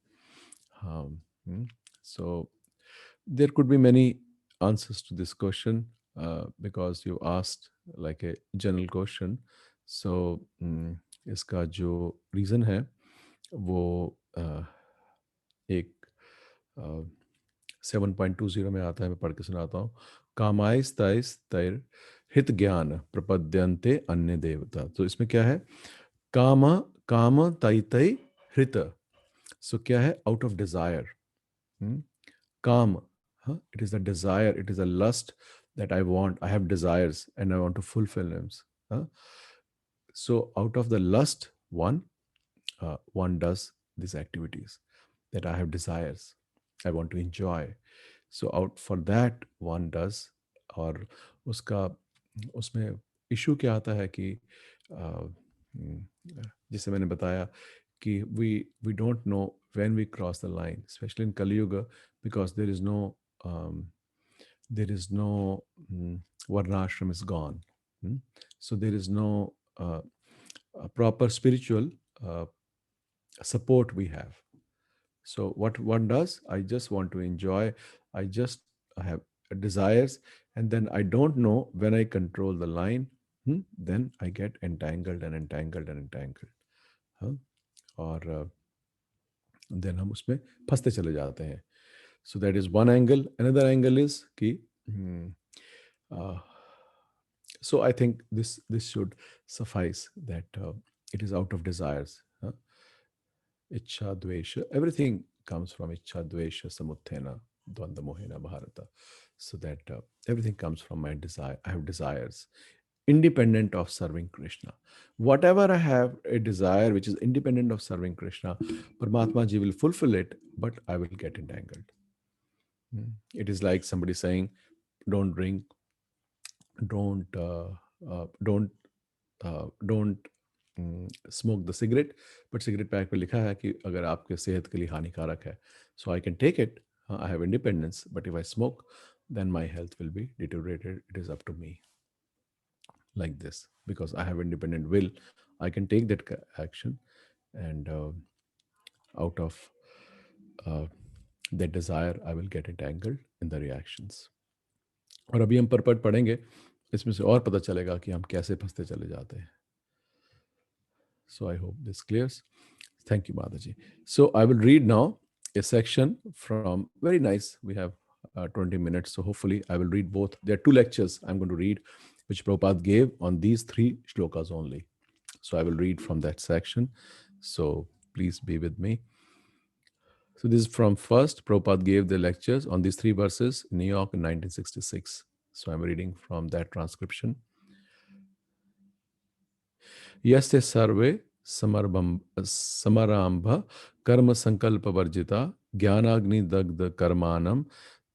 So there could be many answers to this question because you asked like a general question. So इसका जो reason है वो एक 7.20 में आता है, मैं पढ़ के सुनाता हूँ। कामाइस ताइस तैर हित ज्ञान प्रपद्यन्ते अन्य देवता। तो इसमें क्या है? काम तै तै हित। सो क्या है? Out of desire. काम, it is a desire, it is a lust that I want. I have desires and I want to fulfill them. So out of the lust, one does these activities that I have desires, I want to enjoy. So out for that one does, और उसमें issue क्या आता है कि जिसे मैंने बताया कि we don't know when we cross the line, especially in Kali Yuga, because there is no varnashram is gone. So there is no proper spiritual support we have. So what one does, I just want to enjoy, I have desires, and then I don't know when I control the line, then I get entangled. और then हम उसमें फंसते चले जाते हैं. So that is one angle. Another angle is कि so I think this should suffice that it is out of desires. Ichha dvesha, everything comes from ichha dvesha samuthena dvanda mohena bharata. So that everything comes from my desire. I have desires independent of serving Krishna. Whatever I have a desire which is independent of serving Krishna, Paramatma Ji will fulfill it, but I will get entangled. It is like somebody saying, don't drink, don't smoke the cigarette, but cigarette pack पे लिखा है कि अगर आपके सेहत के लिए हानिकारक है. So I can take it, I have independence, but if I smoke, then my health will be deteriorated. It is up to me. Like this, because I have independent will, I can take that action, and out of that desire I will get entangled in the reactions. और अभी हम purport पढ़ेंगे, इसमें से और पता चलेगा कि हम कैसे फंसते चले जाते हैं. So I hope this clears. Thank you, Mataji. So I will read now a section from, very nice, we have 20 minutes, so hopefully I will read both. There are two lectures I'm going to read which Prabhupada gave on these three shlokas only. So I will read from that section. So please be with me. So this is from first, Prabhupada gave the lectures on these three verses in New York in 1966. So I'm reading from that transcription. Yaste sarve samarambha karma sankalpa varjita jnanagni dagdha karmanam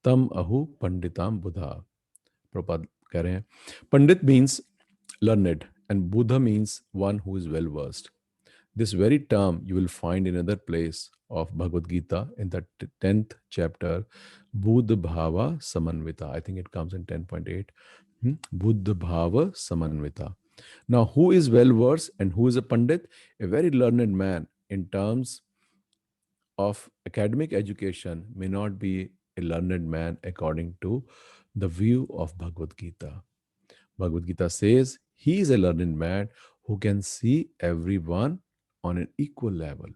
tam ahu panditam buddha. Prabhupada कह रहे हैं, Pandit means learned and Buddha means one who is well versed. This very term you will find in another place of Bhagavad Gita in the 10th chapter, Buddha Bhava Samanvita. I think it comes in 10.8. Buddha Bhava Samanvita. Now, who is well versed and who is a Pandit? A very learned man in terms of academic education may not be a learned man according to the view of Bhagavad Gita. Bhagavad Gita says he is a learned man who can see everyone on an equal level.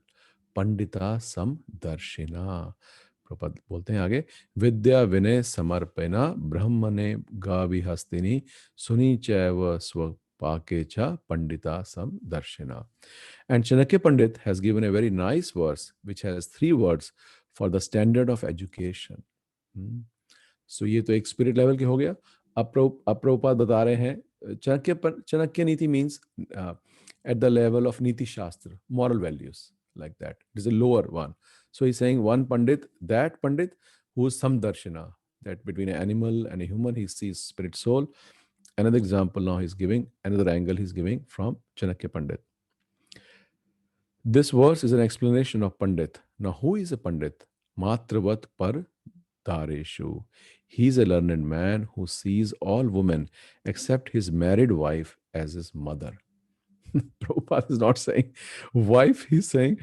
Pandita sam darshina. Prabhupada बोलते हैं आगे, विद्या विनय समर्पणा ब्रह्मणे गाविहस्तिनी सुनी चैव स्वपाके च pandita sam darshina. And Chanakya Pandit has given a very nice verse which has 3 words for the standard of education. So ये तो एक spirit level के हो गया. अब प्रभुपाद बता रहे हैं चाणक्य नीति means at the level of Niti Shastra, moral values, like that. It is a lower one. So he's saying one Pandit, that Pandit who is samdarshina, that between an animal and a human he sees spirit soul. Another example now he's giving, another angle he's giving from Chanakya Pandit. This verse is an explanation of Pandit. Now who is a Pandit? Matravat par Dareshu. He is a learned man who sees all women except his married wife as his mother. Prabhupada is not saying wife, he's saying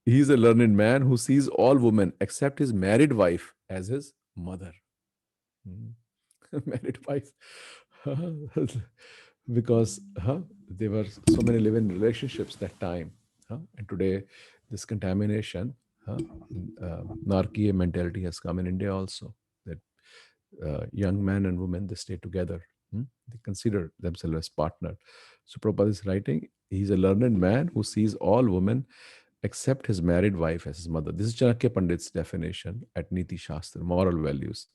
he's a learned man who sees all women except his married wife as his mother. Married wife. Because there were so many live-in relationships that time. And today, this contamination, Narkiya mentality has come in India also. That young men and women, they stay together. They consider themselves as partner. So Prabhupada is writing, he's a learned man who sees all women except his married wife as his mother. This is Chanakya Pandit's definition at Niti Shastra, moral values.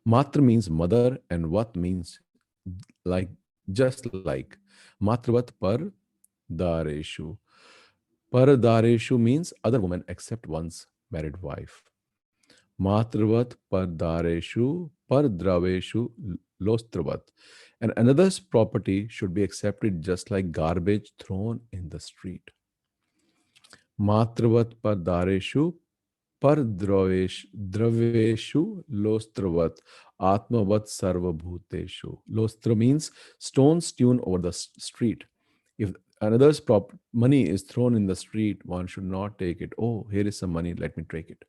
Matra means mother and Vat means like, just like. Matravat par dareshu. Par dareshu means other women except one's married wife. Matravat par dareshu par draveshu lostravat. And another's property should be accepted just like garbage thrown in the street. Matravat par dareshu par draveshu lostravat atmavat sarva bhuteshu. Lostra means stones strewn over the street. If another's money is thrown in the street, one should not take it. Oh, here is some money, let me take it.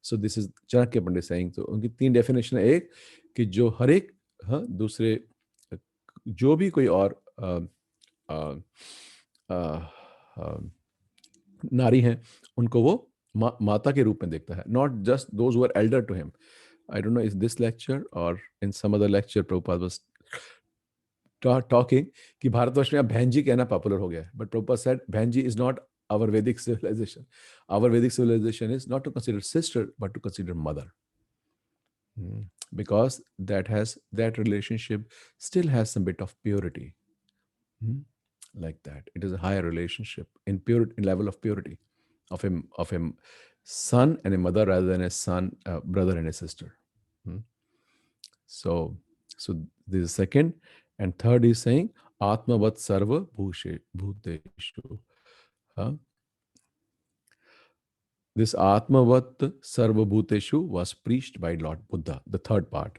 So this is Chanakya Pandit saying. So उनकी 3 definition है. एक कि जो हर एक दूसरे जो भी कोई और नारी हैं उनको वो माता के रूप में देखता है. Not just those who are elder to him. I don't know is this lecture or in some other lecture Prabhupada was talking कि भारतवर्ष में अब बहन जी कहना पॉपुलर हो गया है. But Prabhupada said बहन जी is not our Vedic civilization. Our Vedic civilization is not to consider sister, but to consider mother. Because that relationship still has some bit of purity. Like that. It is a higher relationship in level of purity of a son and a mother rather than a son, brother and a sister. So this is second. And third is saying Atmavat Sarva Bhuteshu. This Atmavat Sarva Bhuteshu was preached by Lord Buddha, the third part.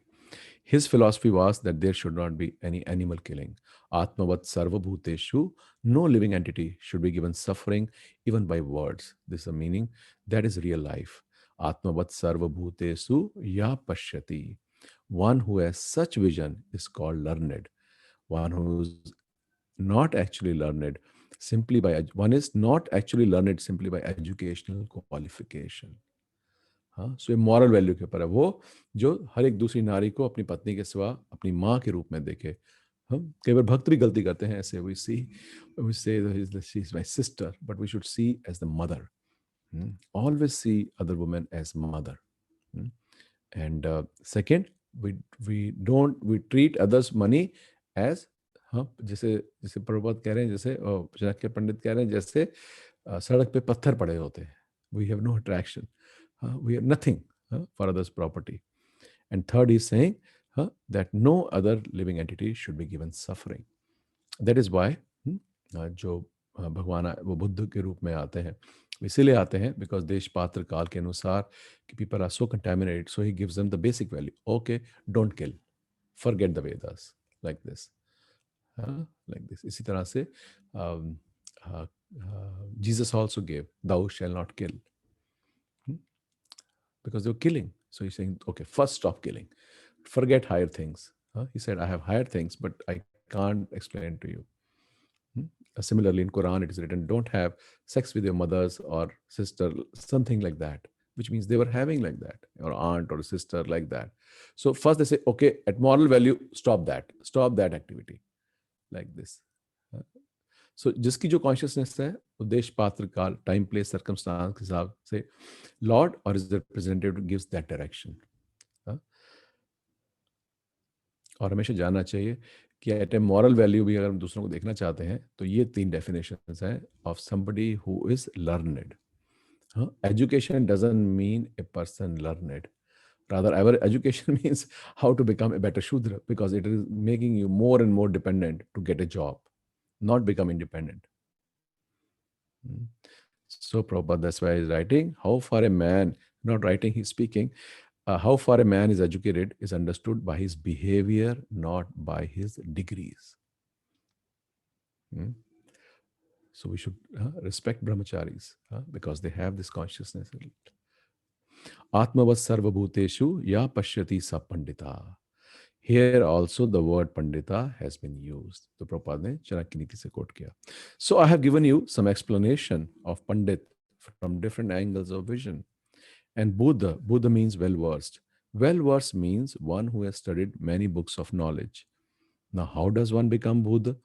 His philosophy was that there should not be any animal killing. Atmavat sarva bhuteshu, no living entity should be given suffering even by words. This is the meaning. That is real life. Atmavat sarva bhutesu ya pashyati. One who has such vision is called learned. One who is not actually learned simply by one is not actually learned simply by educational qualification. हाँ, सो ये moral value के ऊपर है, वो जो हर एक दूसरी नारी को अपनी पत्नी के सिवा अपनी माँ के रूप में देखे. हम कई बार भक्त भी गलती करते हैं ऐसे. We say she is my sister, but we should see as the mother. Always see other women as mother. And second, we treat others money as, हाँ, जैसे जैसे प्रभुपाद कह रहे हैं, जैसे चाणक्य पंडित कह रहे हैं, जैसे सड़क पे पत्थर पड़े होते हैं. We have no attraction. We are nothing for others' property. And third is saying that no other living entity should be given suffering. That is why जो भगवान वो बुद्ध के रूप में आते हैं, इसीलिए आते हैं बिकॉज देश पात्र काल के अनुसार कि people are so contaminated, so he gives them the basic value. Okay, don't kill, forget the Vedas, like this. इसी तरह से Jesus also give thou shall not kill. Because they were killing. So he's saying, okay, first stop killing. Forget higher things. He said, I have higher things, but I can't explain to you. Similarly, in Quran, it is written, don't have sex with your mothers or sister, something like that, which means they were having like that, or aunt or sister like that. So first they say, okay, at moral value, stop that activity, like this. सो जिसकी जो consciousness है उद्देश्य पात्र काल time place circumstance के हिसाब से Lord और is representative gives that direction. और हमेशा जानना चाहिए कि एट ए मॉरल वैल्यू भी अगर हम दूसरों को देखना चाहते हैं तो ये 3 डेफिनेशंस हैं of somebody who is learned. Education doesn't mean a person learned. Rather, our education means how to become a better Shudra, because it is making you more and more dependent to get a job, not become independent. So Prabhupada, that's why he's writing, how far a man, not writing, he's speaking, how far a man is educated is understood by his behavior, not by his degrees. So we should respect brahmacharis because they have this consciousness. Atmavat sarva bhuteshu ya pashyati sa pandita. Here also the word pandita has been used. तो प्रभुपाद ने चाणक्य नीति से coat किया. So I have given you some explanation of pandit from different angles of vision. And Buddha means well-versed. Well-versed means one who has studied many books of knowledge. Now how does one become Buddha?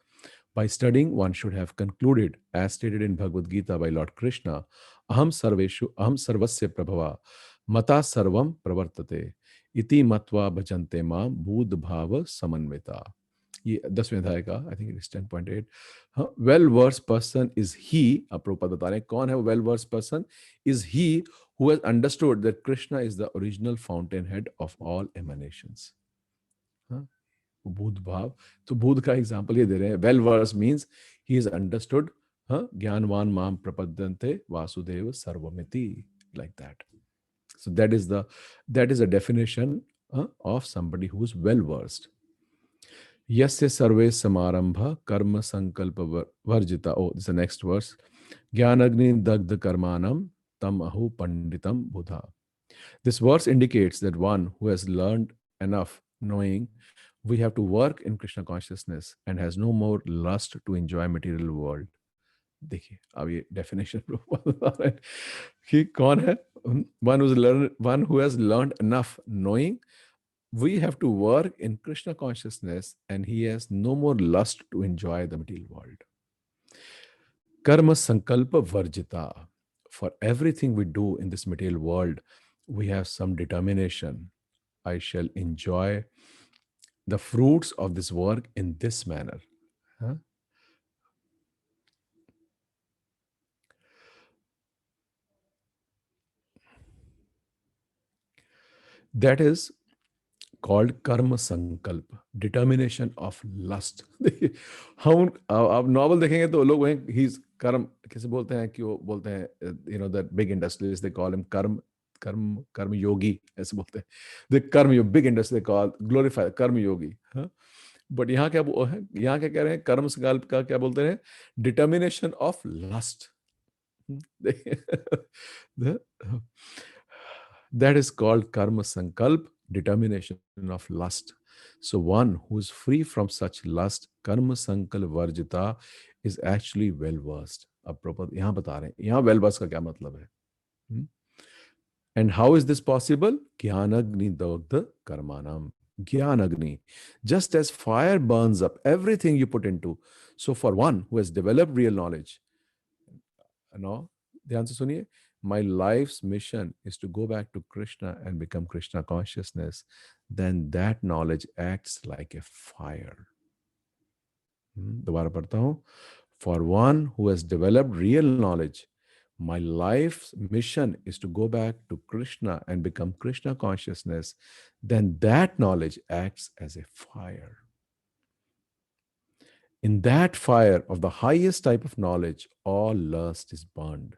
By studying, one should have concluded, as stated in Bhagavad Gita by Lord Krishna, aham sarvasya prabhava, mata sarvam pravartate, iti matva bhajante maam buddha bhava samanvita. ये 10वें अध्याय का, I think it is 10.8. Well-versed person is he, Prabhupada बता रहे हैं कौन है वो well-versed person, is he who has understood that Krishna is the original fountainhead of all emanations. Buddha भाव, तो बुद्ध का एग्जांपल ये दे रहे हैं. Well verse means he is understood, ज्ञानवान माम प्रपद्यन्ते वासुदेव सर्वमिति, like that. So that is a definition of somebody who is well versed. यस्य सर्वे समारंभ कर्म संकल्प वर्जिता. Oh this is the next verse. ज्ञानाग्नि दग्ध कर्माणम तम अहु पंडितम बुधा. This verse indicates that one who has learned enough knowing we have to work in Krishna consciousness and has no more lust to enjoy material world. देखिए अब ये definition कि कौन है? One who has learned enough knowing we have to work in Krishna consciousness and he has no more lust to enjoy the material world. Karma sankalpa varjita. For everything we do in this material world, we have some determination. I shall enjoy the fruits of this work in this manner. That is called karma sankalp, determination of lust. हम आप novel देखेंगे तो लोग he's कर्म कैसे बोलते हैं कि वो बोलते हैं, you know, that big industrialist, they call him कर्म कर्म योगी ऐसे बोलते हैं, द कर्म योग, big industry they call glorify कर्म योगी। बट यहाँ क्या है, यहाँ क्या कह रहे हैं, कर्म संकल्प का क्या बोलते हैं, determination of lust. that is called karma sankalp, determination of lust. So one who is free from such lust, karma sankalp varjita, is actually well versed. अब प्रॉपर यहाँ बता रहे हैं, यहाँ well versed का क्या मतलब है? And how is this possible? Jnanagni dagdha karmanam. Jnanagni. Just as fire burns up everything you put into, so for one who has developed real knowledge, ध्यान से सुनिए, my life's mission is to go back to Krishna and become Krishna consciousness, then that knowledge acts like a fire. दोबारा पढ़ता हूँ. For one who has developed real knowledge, my life's mission is to go back to Krishna and become Krishna consciousness, then that knowledge acts as a fire. In that fire of the highest type of knowledge, all lust is burned.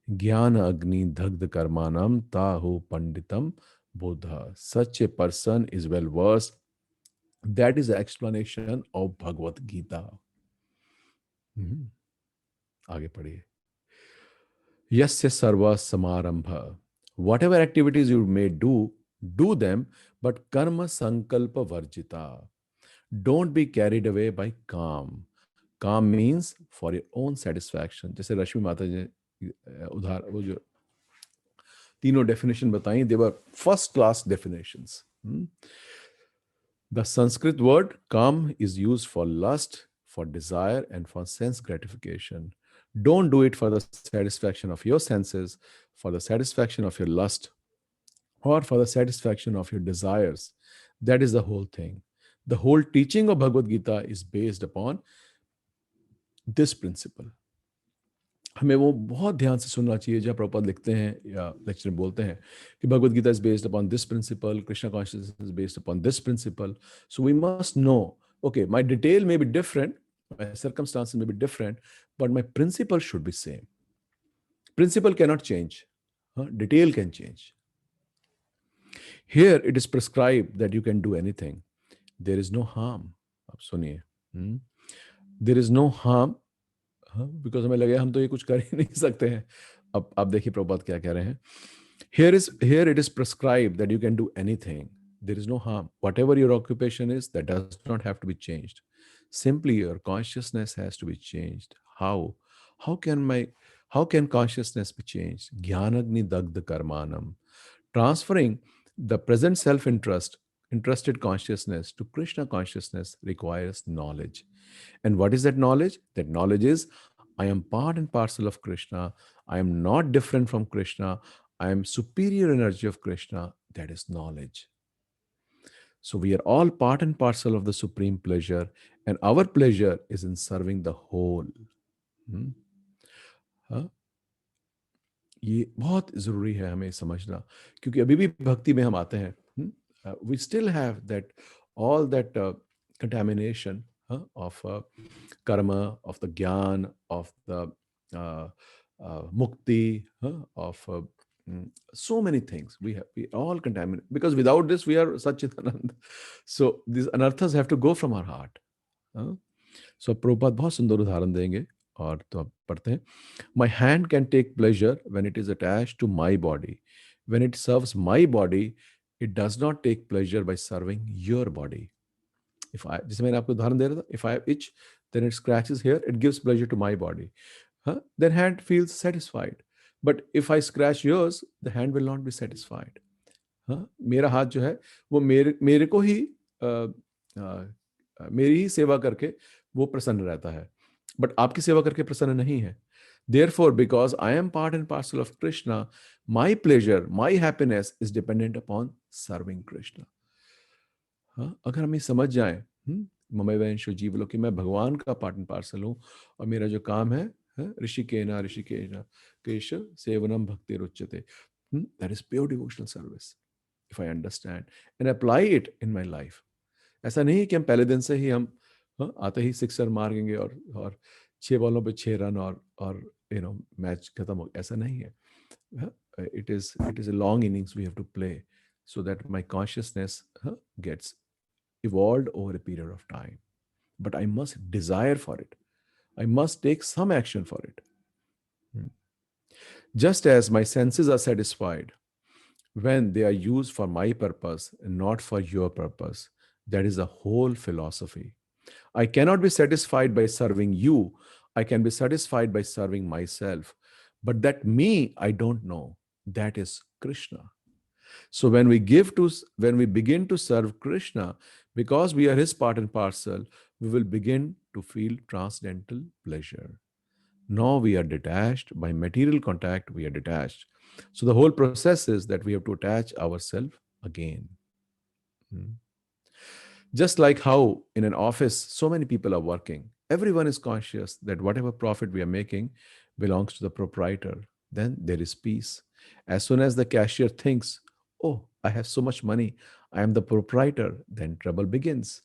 Jnana Agni Dagdha Karmanam Tahu Panditam Buddha. Such a person is well versed. That is the explanation of Bhagavad Gita. आगे पढ़िए. Yasya sarva samarambha. Whatever activities you may do, do them, but karma sankalpa varjita. Don't be carried away by काम. काम means for your own satisfaction. जैसे रश्मि माता जी उदाहरण वो जो तीनों definition बताई, they were first class definitions. The Sanskrit word काम is used for lust, for desire, and for sense gratification. Don't do it for the satisfaction of your senses, for the satisfaction of your lust, or for the satisfaction of your desires. That is the whole thing. The whole teaching of Bhagavad Gita is based upon this principle. हमें वो बहुत ध्यान से सुनना चाहिए जहाँ प्रभुपाद लिखते हैं या लेक्चर में बोलते हैं कि Bhagavad Gita is based upon this principle, Krishna consciousness is based upon this principle. So we must know, okay, my detail may be different, my circumstances may be different, but my principle should be same. Principle cannot change. Detail can change. Here it is prescribed that you can do anything. There is no harm. आप सुनिए. There is no harm. Because हमें लगे हम तो ये कुछ कर ही नहीं सकते हैं. अब आप देखिए प्रभुपाद क्या कह रहे हैं. Here it is prescribed that you can do anything. There is no harm. Whatever your occupation is, that does not have to be changed. Simply your consciousness has to be changed. How? How can consciousness be changed? Jnanagni dagdha karmanam. Transferring the present interested consciousness to Krishna consciousness requires knowledge. And what is that knowledge? That knowledge is, I am part and parcel of Krishna. I am not different from Krishna. I am superior energy of Krishna. That is knowledge. So we are all part and parcel of the supreme pleasure, and our pleasure is in serving the whole. ये बहुत जरूरी है हमें समझना, क्योंकि अभी भी भक्ति में हम आते हैं. We still have all that contamination of karma, of the jnana, of the mukti, of so many things. We all contaminate, because without this we are Satchitananda. So these anarthas have to go from our heart. So Prabhupada बहुत सुंदर उदाहरण देंगे, और तो आप पढ़ते हैं. My hand can take pleasure when it is attached to my body. When it serves my body, it does not take pleasure by serving your body. जैसे मैंने आपको उदाहरण दे रहा था, if I itch, then it scratches here, it gives pleasure to my body. Then hand feels satisfied. But if I scratch yours, the hand will not be satisfied. मेरा हाथ जो है वो मेरे को ही मेरी ही सेवा करके वो प्रसन्न रहता है, बट आपकी सेवा करके प्रसन्न नहीं है. Therefore, because I am part and parcel of Krishna, my pleasure, my happiness is dependent upon serving Krishna. अगर हम ये समझ जाएं, ममैवंशो जीवलोक, कि मैं भगवान का पार्ट एंड पार्सल हूँ, और मेरा जो काम है ऋषिकेना केश सेवनम भक्ति रुच्यते. That is pure devotional service. If I understand and apply it in my life. ऐसा नहीं है कि हम पहले दिन से ही हम आते ही सिक्सर मारेंगे और 6 बॉलों पे 6 रन और मैच खत्म हो, ऐसा नहीं है. it is a long innings we have to play, so that my consciousness gets evolved over a period of time. But I must desire for it. I must take some action for it. Just as my senses are satisfied when they are used for my purpose and not for your purpose. That is the whole philosophy. I cannot be satisfied by serving you. I can be satisfied by serving myself. But that me, I don't know. That is Krishna. So when we begin to serve Krishna, because we are his part and parcel, we will begin to feel transcendental pleasure. Now we are detached. By material contact, we are detached. So the whole process is that we have to attach ourselves again. Just like how in an office, so many people are working. Everyone is conscious that whatever profit we are making belongs to the proprietor. Then there is peace. As soon as the cashier thinks, oh, I have so much money, I am the proprietor, then trouble begins.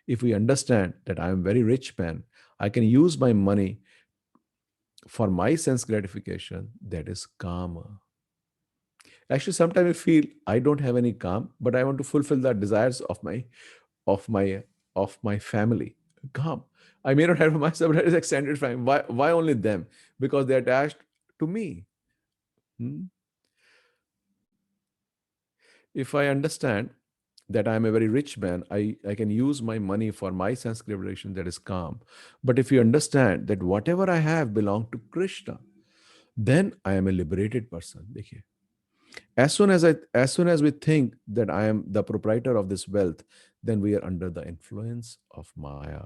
If we understand that I am a very rich man, I can use my money for my sense gratification, that is karma. Actually, sometimes I feel I don't have any calm, but I want to fulfill the desires of my family. Calm. I may not have myself, but it is extended family. Why only them? Because they're attached to me. If I understand that I'm a very rich man, I can use my money for my sense gratification, that is calm. But if you understand that whatever I have belongs to Krishna, then I am a liberated person. देखिए, as soon as we think that I am the proprietor of this wealth, then we are under the influence of Maya.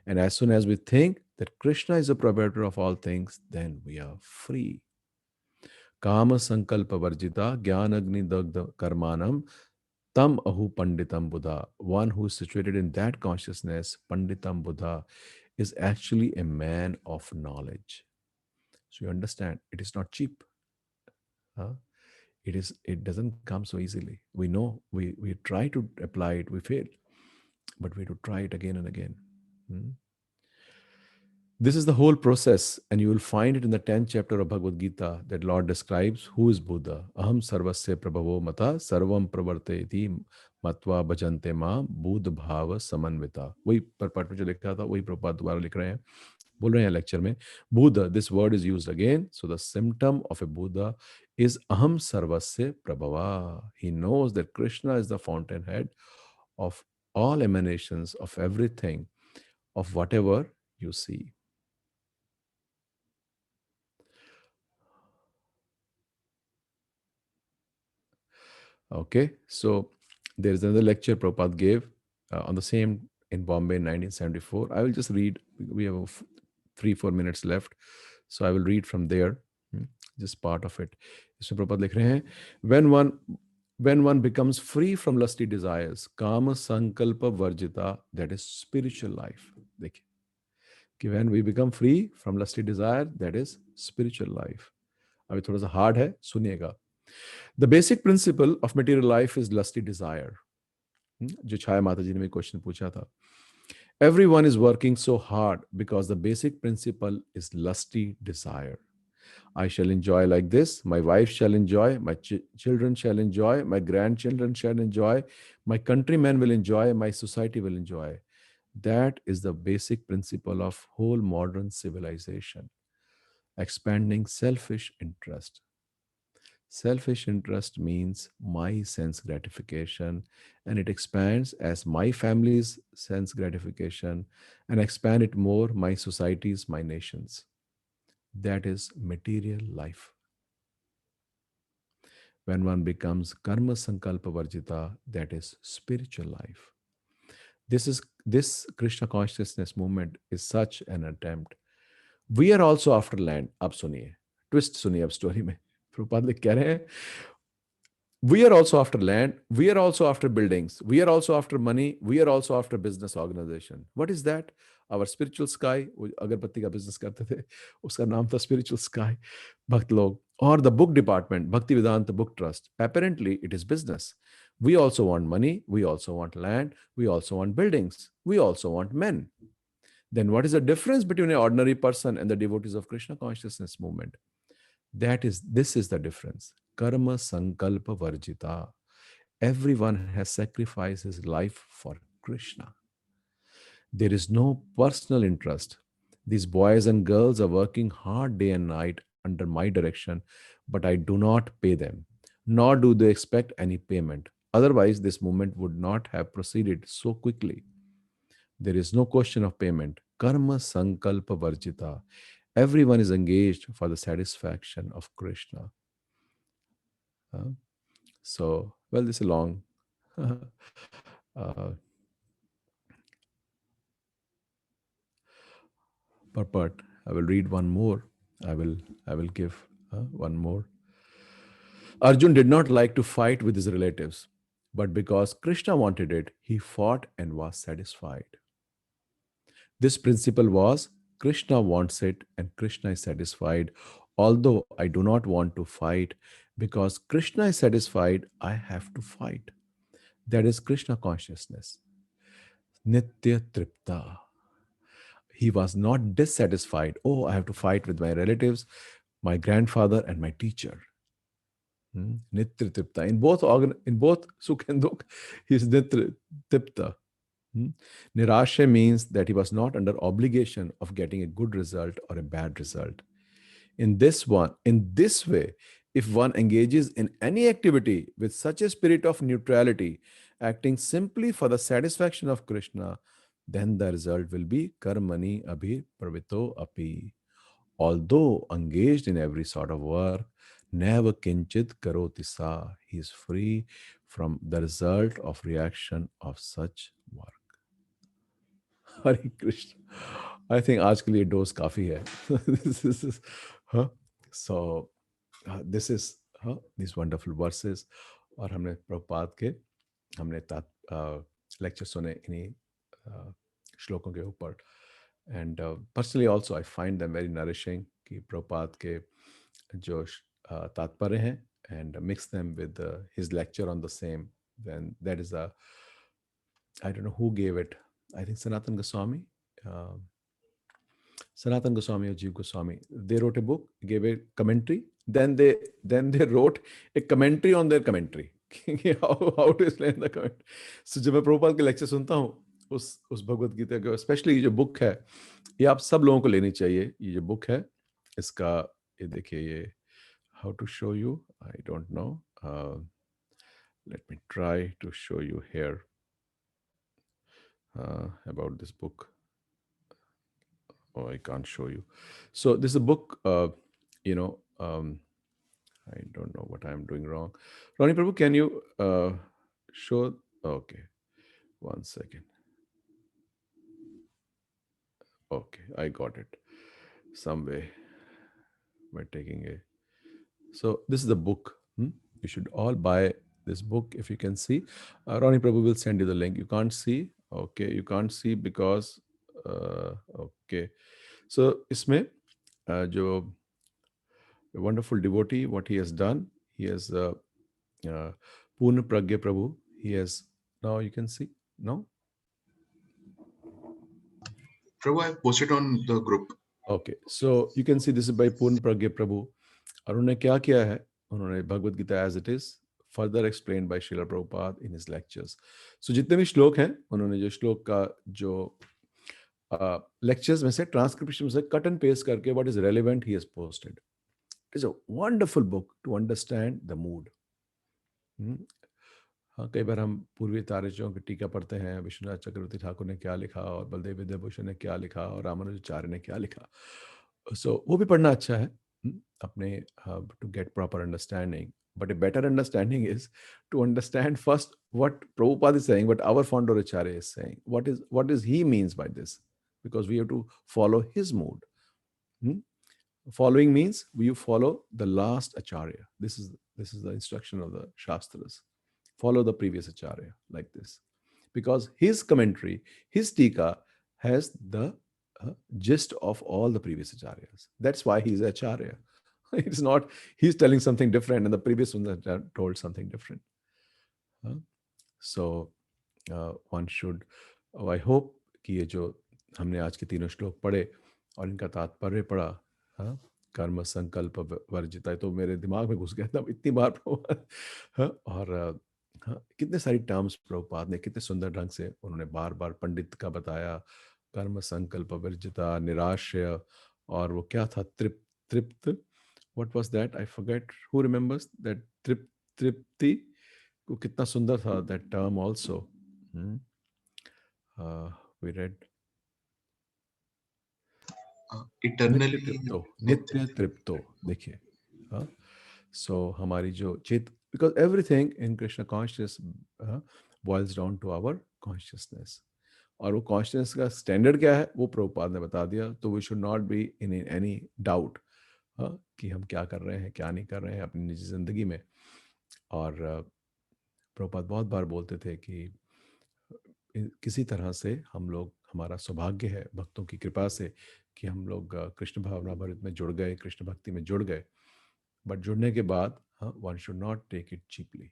And as soon as we think that Krishna is the proprietor of all things, then we are free. Kama sankalpa varjita gyan agni dagdha karmanam tam ahu panditam buddha. One who is situated in that consciousness, panditam buddha, is actually a man of knowledge. So you understand, it is not cheap. It doesn't come so easily. We know, we try to apply it, we fail, but we have to try it again and again. This is the whole process, and you will find it in the 10th chapter of Bhagavad Gita that Lord describes who is Buddha. Aham sarvasya prabhavo mata sarvam pravarteti matva bhajante ma buddha bhava samanvita. वही परपाठ में जो लिखा था वही प्रभुपाद दोबारा लिख रहे हैं, बोल रहे हैं लेक्चर में. Buddha, this word is used again. So the symptom of a Buddha is aham sarvasya prabhava. He knows that Krishna is the fountainhead of all emanations, of everything, of whatever you see. Okay, so there is another lecture Prabhupada gave on the same in Bombay in 1974. I will just read. We have 3-4 minutes left, so I will read from there, just part of it. So Prabhupada लिख रहे हैं, when one becomes free from lusty desires, kama sankalpa varjita, that is spiritual life. देखिए, कि when we become free from lusty desire, that is spiritual life. अभी थोड़ा सा hard है, सुनिएगा. The basic principle of material life is lusty desire. जो छाया माता जी ने मेरे क्वेश्चन पूछा था. Everyone is working so hard because the basic principle is lusty desire. I shall enjoy like this, my wife shall enjoy, my children shall enjoy, my grandchildren shall enjoy, my countrymen will enjoy, my society will enjoy. That is the basic principle of whole modern civilization. Expanding selfish interest. Selfish interest means my sense gratification, and it expands as my family's sense gratification, and expand it more, my societies, my nations. That is material life. When one becomes karma sankalpa varjita, that is spiritual life. This Krishna consciousness movement is such an attempt. We are also after land. अब सुनिए, twist सुनिए अब story में. Prabhupada लिख कह रहे हैं, we are also after land, we are also after buildings, we are also after money, we are also after business organization. What is that? Our spiritual sky. अगरबत्ती का business करते थे, उसका नाम था spiritual sky, भक्त लोग. Or the book department, Bhakti Vedanta Book Trust. Apparently, it is business. We also want money, we also want land, we also want buildings, we also want men. Then what is the difference between an ordinary person and the devotees of Krishna consciousness movement? This is the difference. karma sankalpa varjita. Everyone has sacrificed his life for Krishna. There is no personal interest. These boys and girls are working hard day and night under my direction, but I do not pay them, nor do they expect any payment. Otherwise, this movement would not have proceeded so quickly. There is no question of payment. Karma sankalpa varjita. Everyone is engaged for the satisfaction of Krishna. So, well, this is long. uh, but I will read one more. I will give one more. Arjun did not like to fight with his relatives, but because Krishna wanted it, he fought and was satisfied. This principle was Krishna wants it and Krishna is satisfied. Although I do not want to fight, because Krishna is satisfied, I have to fight. That is Krishna consciousness. Nitya Tripta. He was not dissatisfied. Oh, I have to fight with my relatives, my grandfather, and my teacher. Nitya Tripta. In both Sukh and Dukh, he is Nitya Tripta. Nirasha means that he was not under obligation of getting a good result or a bad result. In this way, if one engages in any activity with such a spirit of neutrality, acting simply for the satisfaction of Krishna, then the result will be karmani abhi pravito api. Although engaged in every sort of work, never kinchit karoti sa. He is free from the result of reaction of such work. Hare Krishna. I think आज के लिए dose काफी है. This is, huh? So this is these wonderful verses. और हमने प्रभुपाद के lecture सुने इन्हीं श्लोकों के ऊपर. And personally also I find them very nourishing कि प्रभुपाद के जो तात्पर्य हैं and mix them with his lecture on the same. Then that is I don't know who gave it. I think Sanatan Goswami or Jeev Goswami. They wrote a book, gave a commentary. Then they wrote a commentary on their commentary. how to explain the commentary. So जब मैं प्रभुपाद के lecture सुनता हूँ उस भगवत गीता के, specially ये जो book है, ये आप सब लोगों को लेनी चाहिए. ये जो बुक है इसका, ये देखिए, ये how to show you, I don't know. Let me try to show you here about this book. Oh, I can't show you. So this is a book, I don't know what I'm doing wrong. Ronnie Prabhu, can you show? Okay, one second. Okay, I got it. Some way by taking a. So this is the book. You should all buy this book if you can see. Ronnie Prabhu will send you the link. You can't see. Okay, you can't see because. Okay. So इसमें जो wonderful devotee, what he has done, he has Purna Pragya Prabhu. He has, now you can see, no? Prabhu, I posted on the group. Okay, so you can see this is by Purna Pragya Prabhu. और उन्होंने क्या किया है? उन्होंने Bhagavad Gita as it is further explained by Srila Prabhupada in his lectures. So जितने भी श्लोक हैं, उन्होंने जो श्लोक का जो lectures में से transcription में से cut and paste करके what is relevant he has posted. It is a wonderful book to understand the mood. हाँ, कई बार हम पूर्वी तारिजों की टीका पढ़ते हैं, विश्वनाथ चक्रवर्ती ठाकुर ने क्या लिखा और बलदेव विद्याभूषण ने क्या लिखा और रामानुजाचार्य ने क्या लिखा. So वो भी पढ़ना अच्छा है अपने to get proper understanding. But a better understanding is to understand first what Prabhupada is saying, what our founder Acharya is saying. What is he means by this? Because we have to follow his mood. Following means you follow the last Acharya. This is the instruction of the Shastras. Follow the previous Acharya like this. Because his commentary, his tika has the gist of all the previous Acharyas. That's why he's Acharya. It's not, he's telling something different and the previous ones have told something different. So one should, I hope कि ये जो हमने आज के तीनों श्लोक पढ़े और इनका तात्पर्य पढ़ा, कर्म संकल्प वर्जिता, तो मेरे दिमाग में घुस गया था इतनी बार प्रभुपाद। हाँ, और हाँ, कितने सारी टर्म्स प्रभुपाद ने कितने सुंदर ढंग से उन्होंने बार बार पंडित का बताया, कर्म संकल्प वर्जिता, निराश्य, और वो क्या था, तृप्त, what was that, I forget, who remembers that, तृप्ति, वो कितना सुंदर था that term also. We read नित्य Eternally. तृप्तो, नित्य तृप्तो, देखिए। हाँ, सो हमारी जो चित, because everything in Krishna conscious boils down to our consciousness, और वो कॉन्शियसनेस का स्टैंडर्ड क्या है वो प्रभुपाद ने बता दिया, तो we should not be in any doubt कि हम क्या कर रहे हैं क्या नहीं कर रहे हैं अपनी निजी जिंदगी में। और प्रभुपाद बहुत बार बोलते थे कि किसी तरह से हम लोग, हमारा सौभाग्य है भक्तों की कृपा से कि हम लोग कृष्ण भावनामृत में जुड़ गए, कृष्ण भक्ति में जुड़ गए, बट जुड़ने के बाद one should not take it cheaply,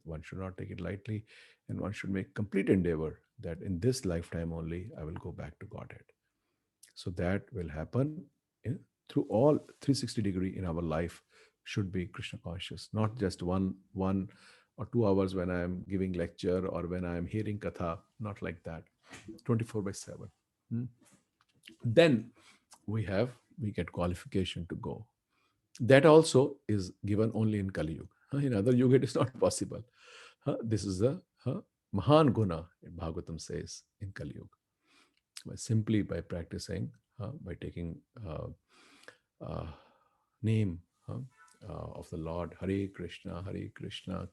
one should not take it lightly, and one should make complete endeavor that in this lifetime only I will go back to Godhead. So that will happen in, through all 360-degree in our life should be Krishna conscious, not just one or 2 hours when I am giving lecture or when I am hearing katha, not like that, 24/7. Then we get qualification to go. That also is given only in Kali Yuga. In other Yuga, it is not possible. This is the Mahan Guna, Bhagavatam says, in Kali Yuga. Simply by practicing, by taking name of the Lord, Hare Krishna,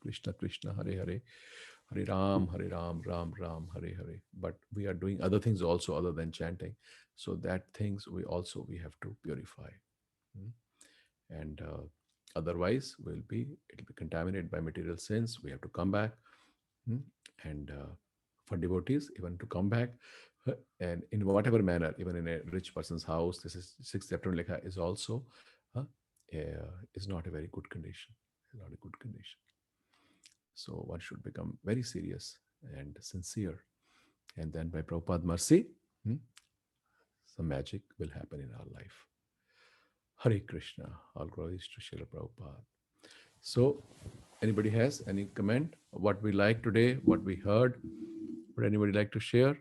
Krishna Krishna, Hare Hare, Hare Ram, Ram Ram, Hare Hare. But we are doing other things also other than chanting. So that things we have to purify. And otherwise it'll be contaminated by material sins. We have to come back. And for devotees even to come back and in whatever manner, even in a rich person's house, this is 6th chapter lekha, is also is not a very good condition. It's not a good condition. So one should become very serious and sincere, and then by Prabhupada mercy, some magic will happen in our life. Hare Krishna, all glories to Srila Prabhupada. So, anybody has any comment? What we like today, what we heard? Would anybody like to share?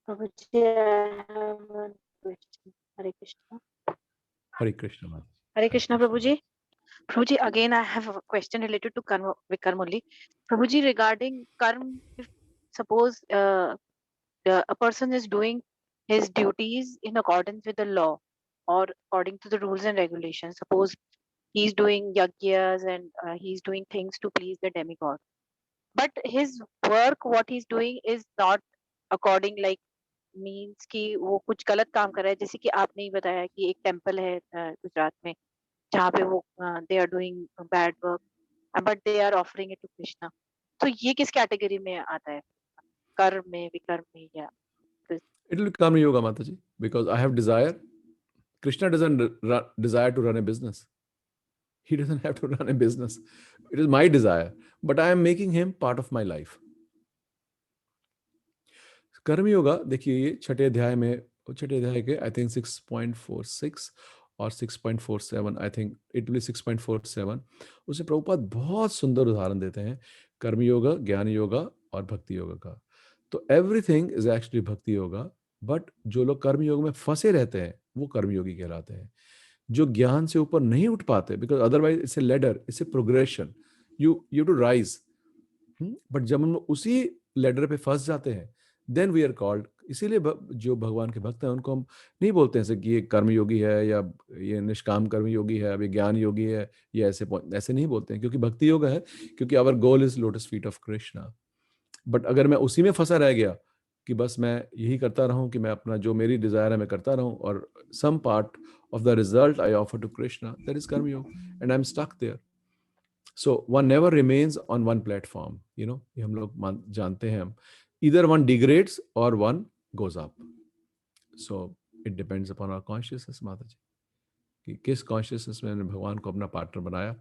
Prabhuji, I have one question. Hare Krishna. Hare Krishna, Mataji. Hare Krishna, Prabhuji. Prabhuji, again, I have a question related to karma, Vikarma only. Prabhuji, regarding karma, if suppose a person is doing his duties in accordance with the law or according to the rules and regulations, suppose he's doing yagyas and he's doing things to please the demigod, but his work, what he's doing is not according, like means कि वो कुछ गलत काम कर रहा है, जैसे कि आपने ही बताया कि एक टेम्पल है गुजरात में जहाँ पे वो they are doing bad work but they are offering it to Krishna, तो ये किस कैटेगरी में आता है, कर्म में, विकर्म में, या It will come yoga, Mataji, because I have desire. Krishna doesn't desire to run a business. He doesn't have to run a business. It is my desire, but I am making him part of my life. कर्म योगा देखिए, ये छठे अध्याय में, छठे अध्याय के I think 6.46 और 6.47, आई थिंक इट विल 6.47, उसे प्रभुपाद बहुत सुंदर उदाहरण देते हैं कर्म योगा, ज्ञान योगा और भक्ति योगा का। तो एवरीथिंग इज एक्चुअली भक्ति योगा, बट जो लोग कर्म योग में फंसे रहते हैं वो कर्मयोगी कहलाते हैं। जो ज्ञान से ऊपर नहीं उठ पाते, because otherwise it's a ladder, it's a progression, you to rise, but जब हम उसी लेडर पे फंस जाते हैं देन वी आर कॉल्ड। इसीलिए जो भगवान के भक्त हैं उनको हम नहीं बोलते हैं कि ये कर्मयोगी है या ये निष्काम कर्मयोगी है, अब ये ज्ञान योगी है, ये ऐसे नहीं बोलते हैं, क्योंकि भक्ति योग है, क्योंकि our goal is lotus feet of Krishna. But अगर मैं उसी में फंसा रह गया कि बस मैं यही करता रहूं कि मैं अपना जो मेरी डिजायर है मैं करता रहूं और some part of the result I offer to Krishna, that is karma yoga, and I am stuck there. So one never remains on one platform, you know, ये हम लोग जानते हैं हम, either one degrades or one goes up. So it depends upon our consciousness, माता जी, कि किस consciousness में हमने भगवान को अपना पार्टनर बनाया।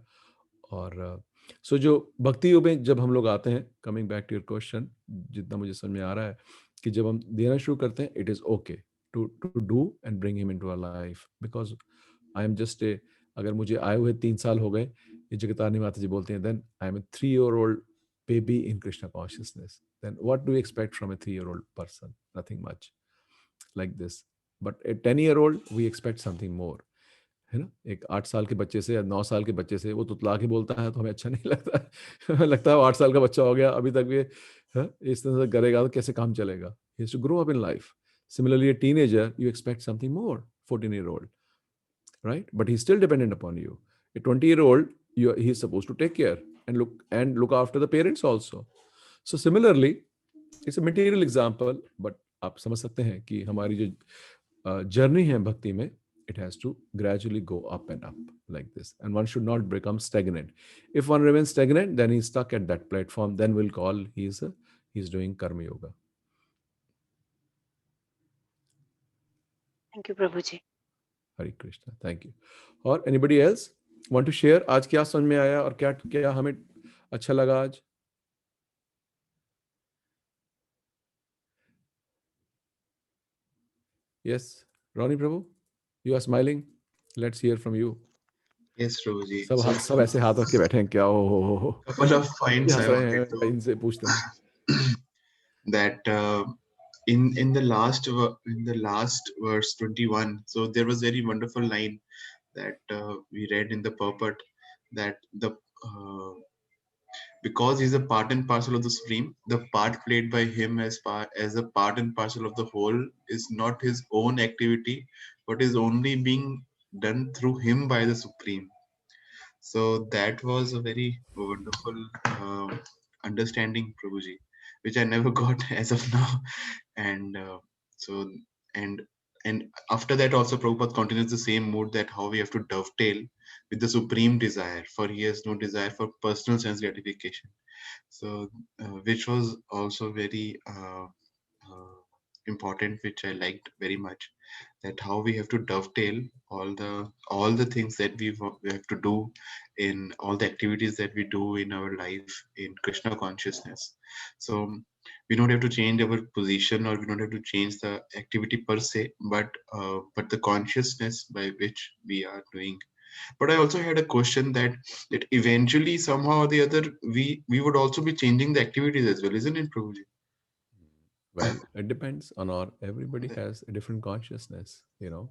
और so जो भक्ति योग में जब हम लोग आते हैं, coming back to your question, जितना मुझे समझ में आ रहा है कि जब हम देना शुरू करते हैं, it is okay, to do and bring him into our life, because I am just a, अगर मुझे आए हुए 3 साल हो गए, ये जगतारनी माता जी बोलती हैं, then I am a 3-year-old baby in Krishna consciousness. Then what do you expect from a 3-year-old person? Nothing much like this. But a 10-year-old we expect something more. है ना, एक 8 साल के बच्चे से या 9 साल के बच्चे से वो तुतला के बोलता है तो हमें अच्छा नहीं लगता है। लगता है वो 8 साल का बच्चा हो गया, अभी तक भी इस तरह से करेगा तो कैसे काम चलेगा। He has to grow up in life. Similarly, a teenager, you expect something more, 14-year-old, right? But he's still dependent upon you. A 20-year-old, he's supposed to take care and look after the parents also. So similarly, it's a material example, but आप समझ सकते हैं कि हमारी जो journey है भक्ति में, it has to gradually go up and up like this, and one should not become stagnant. If one remains stagnant, then he's stuck at that platform, then we'll call he's doing karma yoga. Thank you, Prabhuji. Hare Krishna, thank you. और anybody else want to share? आज क्या समझ में आया और क्या क्या हमें अच्छा लगा आज? Yes, Ronnie Prabhu, you are smiling. Let's hear from you. Yes, Prabhuji. सब ऐसे हाथ रख के बैठे हैं क्या? हो Couple of points हंस I रहे wanted हैं, इनसे पूछते हैं that in the last verse 21, so there was very wonderful line that we read in the purport, that the because he's a part and parcel of the Supreme, the part played by him as a part and parcel of the whole is not his own activity, but is only being done through him by the Supreme. So that was a very wonderful understanding, Prabhuji, which I never got as of now. And so and and after that also Prabhupada continues the same mood, that how we have to dovetail with the supreme desire, for he has no desire for personal sense gratification. So which was also very important, which I liked very much, that how we have to dovetail all the things that we have to do in all the activities that we do in our life in Krishna consciousness. So we don't have to change our position, or we don't have to change the activity per se, but the consciousness by which we are doing. But I also had a question that eventually somehow or the other we would also be changing the activities as well, isn't it, Prabhuji? Well, it depends on everybody has a different consciousness, you know.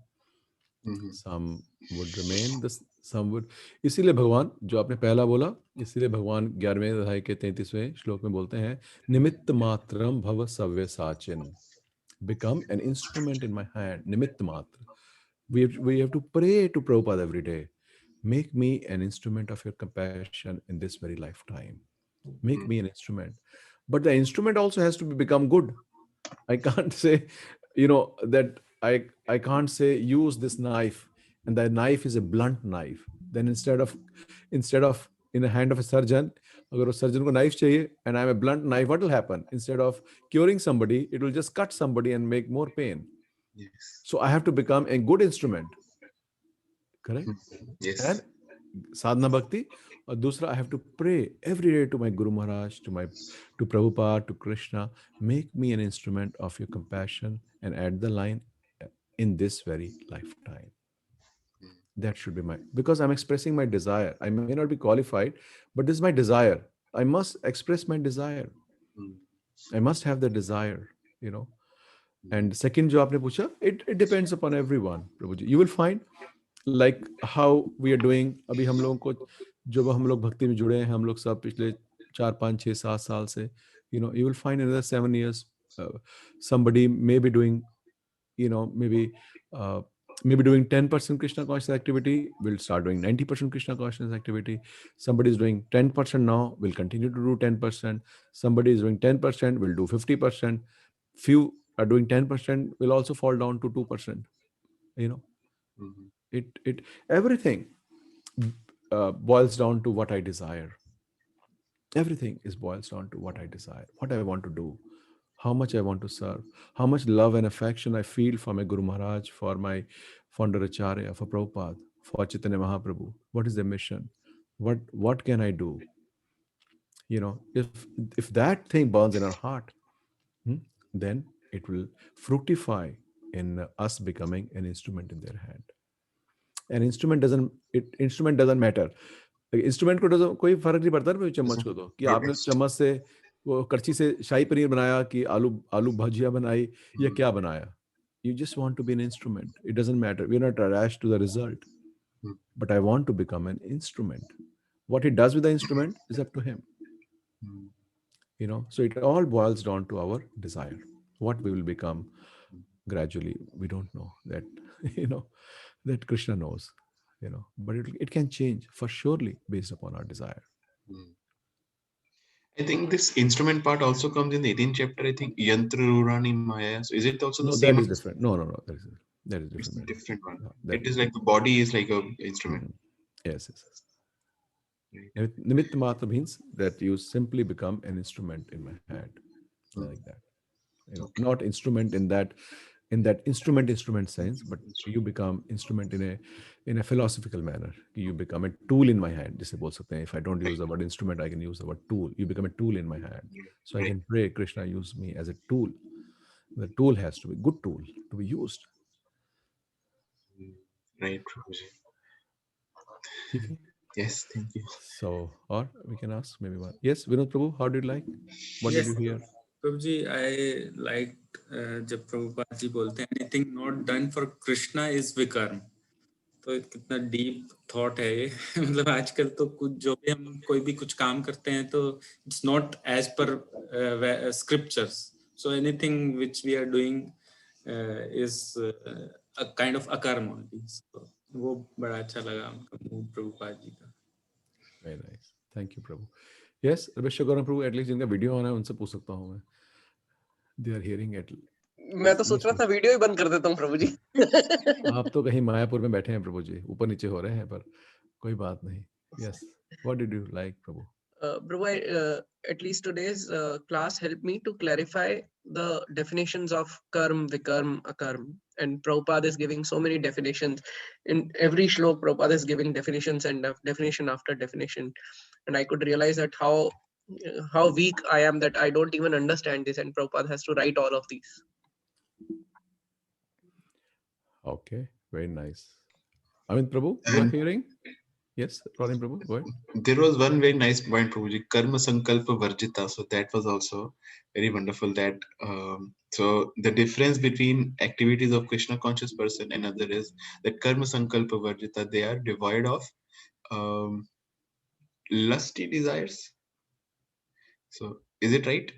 Mhm. Some would remain this, some would. इसीलिए भगवान जो आपने पहला बोला, इसीलिए भगवान 11वें अध्याय के 33वें श्लोक में बोलते हैं, निमित्त मात्रम भव सव्य Sachin, become an instrument in my hand. Nimitt matra. We have to pray to Prabhupada every day. Make me an instrument of your compassion in this very lifetime. Make me an instrument. But the instrument also has to become good. I can't say, that I can't say use this knife, and the knife is a blunt knife. Then instead of in the hand of a surgeon, अगर उस surgeon को knife चाहिए and I'm a blunt knife, what will happen? Instead of curing somebody, it will just cut somebody and make more pain. Yes. So I have to become a good instrument. Correct? Yes. And sadhana bhakti. और दूसरा, I have to pray every day to my Guru Maharaj, to Prabhupada, to Krishna, make me an instrument of your compassion, and add the line, in this very lifetime. That should be because I'm expressing my desire. I may not be qualified, but this is my desire. I must express my desire. I must have the desire, And second, जो आपने पूछा, it depends upon everyone, Prabhuji. You will find like how we are doing. अभी हम लोगों को जब हम लोग भक्ति में जुड़े हैं, हम लोग सब पिछले 4, 5, 6, 7 साल से, you will find another 7 years, somebody may be doing, maybe doing 10% Krishna consciousness activity, will start doing 90% Krishna consciousness activity. Somebody is doing 10% now, will continue to do 10%. Somebody is doing 10%, will do 50%. Few are doing 10%, will also fall down to 2%. It everything boils down to what I desire. Everything boils down to what I desire, what I want to do, how much I want to serve, how much love and affection I feel for my Guru Maharaj, for my founder Acharya, for Prabhupada, for Chaitanya Mahaprabhu. What is their mission? What can I do? If that thing burns in our heart, then it will fructify in us becoming an instrument in their hand. An instrument doesn't matter. Instrument को कोई फर्क नहीं पड़ता ना चम्मच को, तो कि आपने चम्मच से वो करछी से शाही पनीर बनाया कि आलू भजिया बनाई या क्या बनाया. You just want to be an instrument. It doesn't matter. We're not attached to the result. But I want to become an instrument. What he does with the instrument is up to him. You know, so it all boils down to our desire. What we will become gradually, we don't know that, you know, that Krishna knows, you know, but it can change for surely based upon our desire. I think this instrument part also comes in the 18th chapter. I think Yantra Rurani Maya. So is it also the No, same? that is different. No, that is It's a different. different one. No, It is like the body is like a instrument. Yes. Nimitta matra means that you simply become an instrument in my hand, like that. You know, not instrument in that instrument sense, but you become instrument in a philosophical manner. You become a tool in my hand. Just if I don't use the word instrument, I can use the word tool. You become a tool in my hand. So I can pray, Krishna, use me as a tool. The tool has to be a good tool to be used. Right, Prabhuji. Okay. Yes, thank you. So, or we can ask maybe one. Yes, Vinod Prabhu, how did you like? What did you hear? Prabhuji, I liked जब प्रभुपाद जी बोलते हैं anything not done for Krishna is vikarm. तो कितना deep thought है ये. मतलब आजकल तो कुछ जो भी हम कोई भी कुछ काम करते हैं तो it's not as per scriptures. So anything which we are doing is a kind of अकर्म ओनली. वो बड़ा अच्छा लगा हमको प्रभुपाद जी का. Very nice. Thank you, Prabhu. Yes, Abhishek Gaurav Prabhu, at least जिनका वीडियो ऑन है उनसे पूछ सकता हूँ मैं. They are hearing it. मैं तो सोच रहा था वीडियो ही बंद कर देता हूँ प्रभु जी. आप तो कहीं मायापुर में बैठे हैं प्रभु जी, ऊपर नीचे हो रहे हैं, पर कोई बात नहीं. Yes. What did you like, Prabhu? Prabhu, at least today's class helped me to clarify the definitions of karm, vikarm, akarm. And Prabhupada is giving so many definitions. In every shlok, Prabhupada is giving definitions and definition after definition. And I could realize that how weak I am, that I don't even understand this, and Prabhupada has to write all of these. Okay, very nice. Amit Prabhu, you are hearing? Yes, Ronin Prabhu, go ahead. There was one very nice point, Prabhuji, karma sankalpa varjita. So that was also very wonderful. That so the difference between activities of Krishna conscious person and other is that karma sankalpa varjita, they are devoid of lusty desires. So is it right?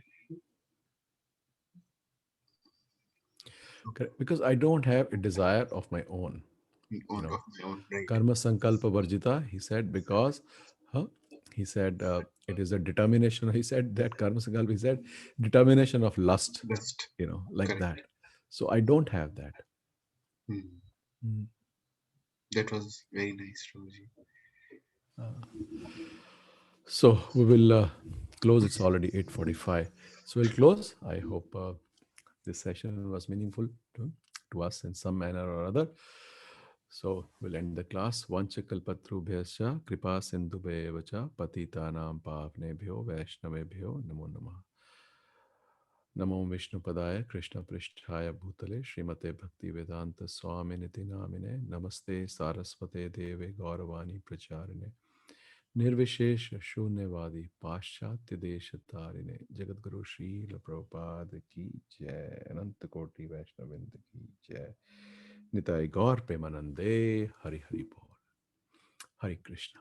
Correct. Because I don't have a desire of my own. On, of my own, right. Karma sankalpa varjita, he said, because he said it is a determination. He said that karma sankalpa, he said determination of lust, you know, like Correct. that. So I don't have that. That was very nice, Prabhuji. So we will close. It's already 8:45. So we'll close. I hope this session was meaningful to us in some manner or other. So we'll end the class. Vanchakalpatrubhyascha kripa sindhubhyevacha patitanam pavnebhyo vaishnavebhyo namo namah. Namo Vishnupadaya Krishna Pristhaya Bhutale Srimate Bhakti Vedanta Swami Niti Namine Namaste Saraswate Deve Gauravani Pracharine Nirvishesh Shunyavadi Paschatya Deshatarine Jagadguru Srila Prabhupada Ki Jai Ananta Koti Vaishnavinda Ki Jai Nitai Gaur Premanande Hari Hari Bol Hari Krishna.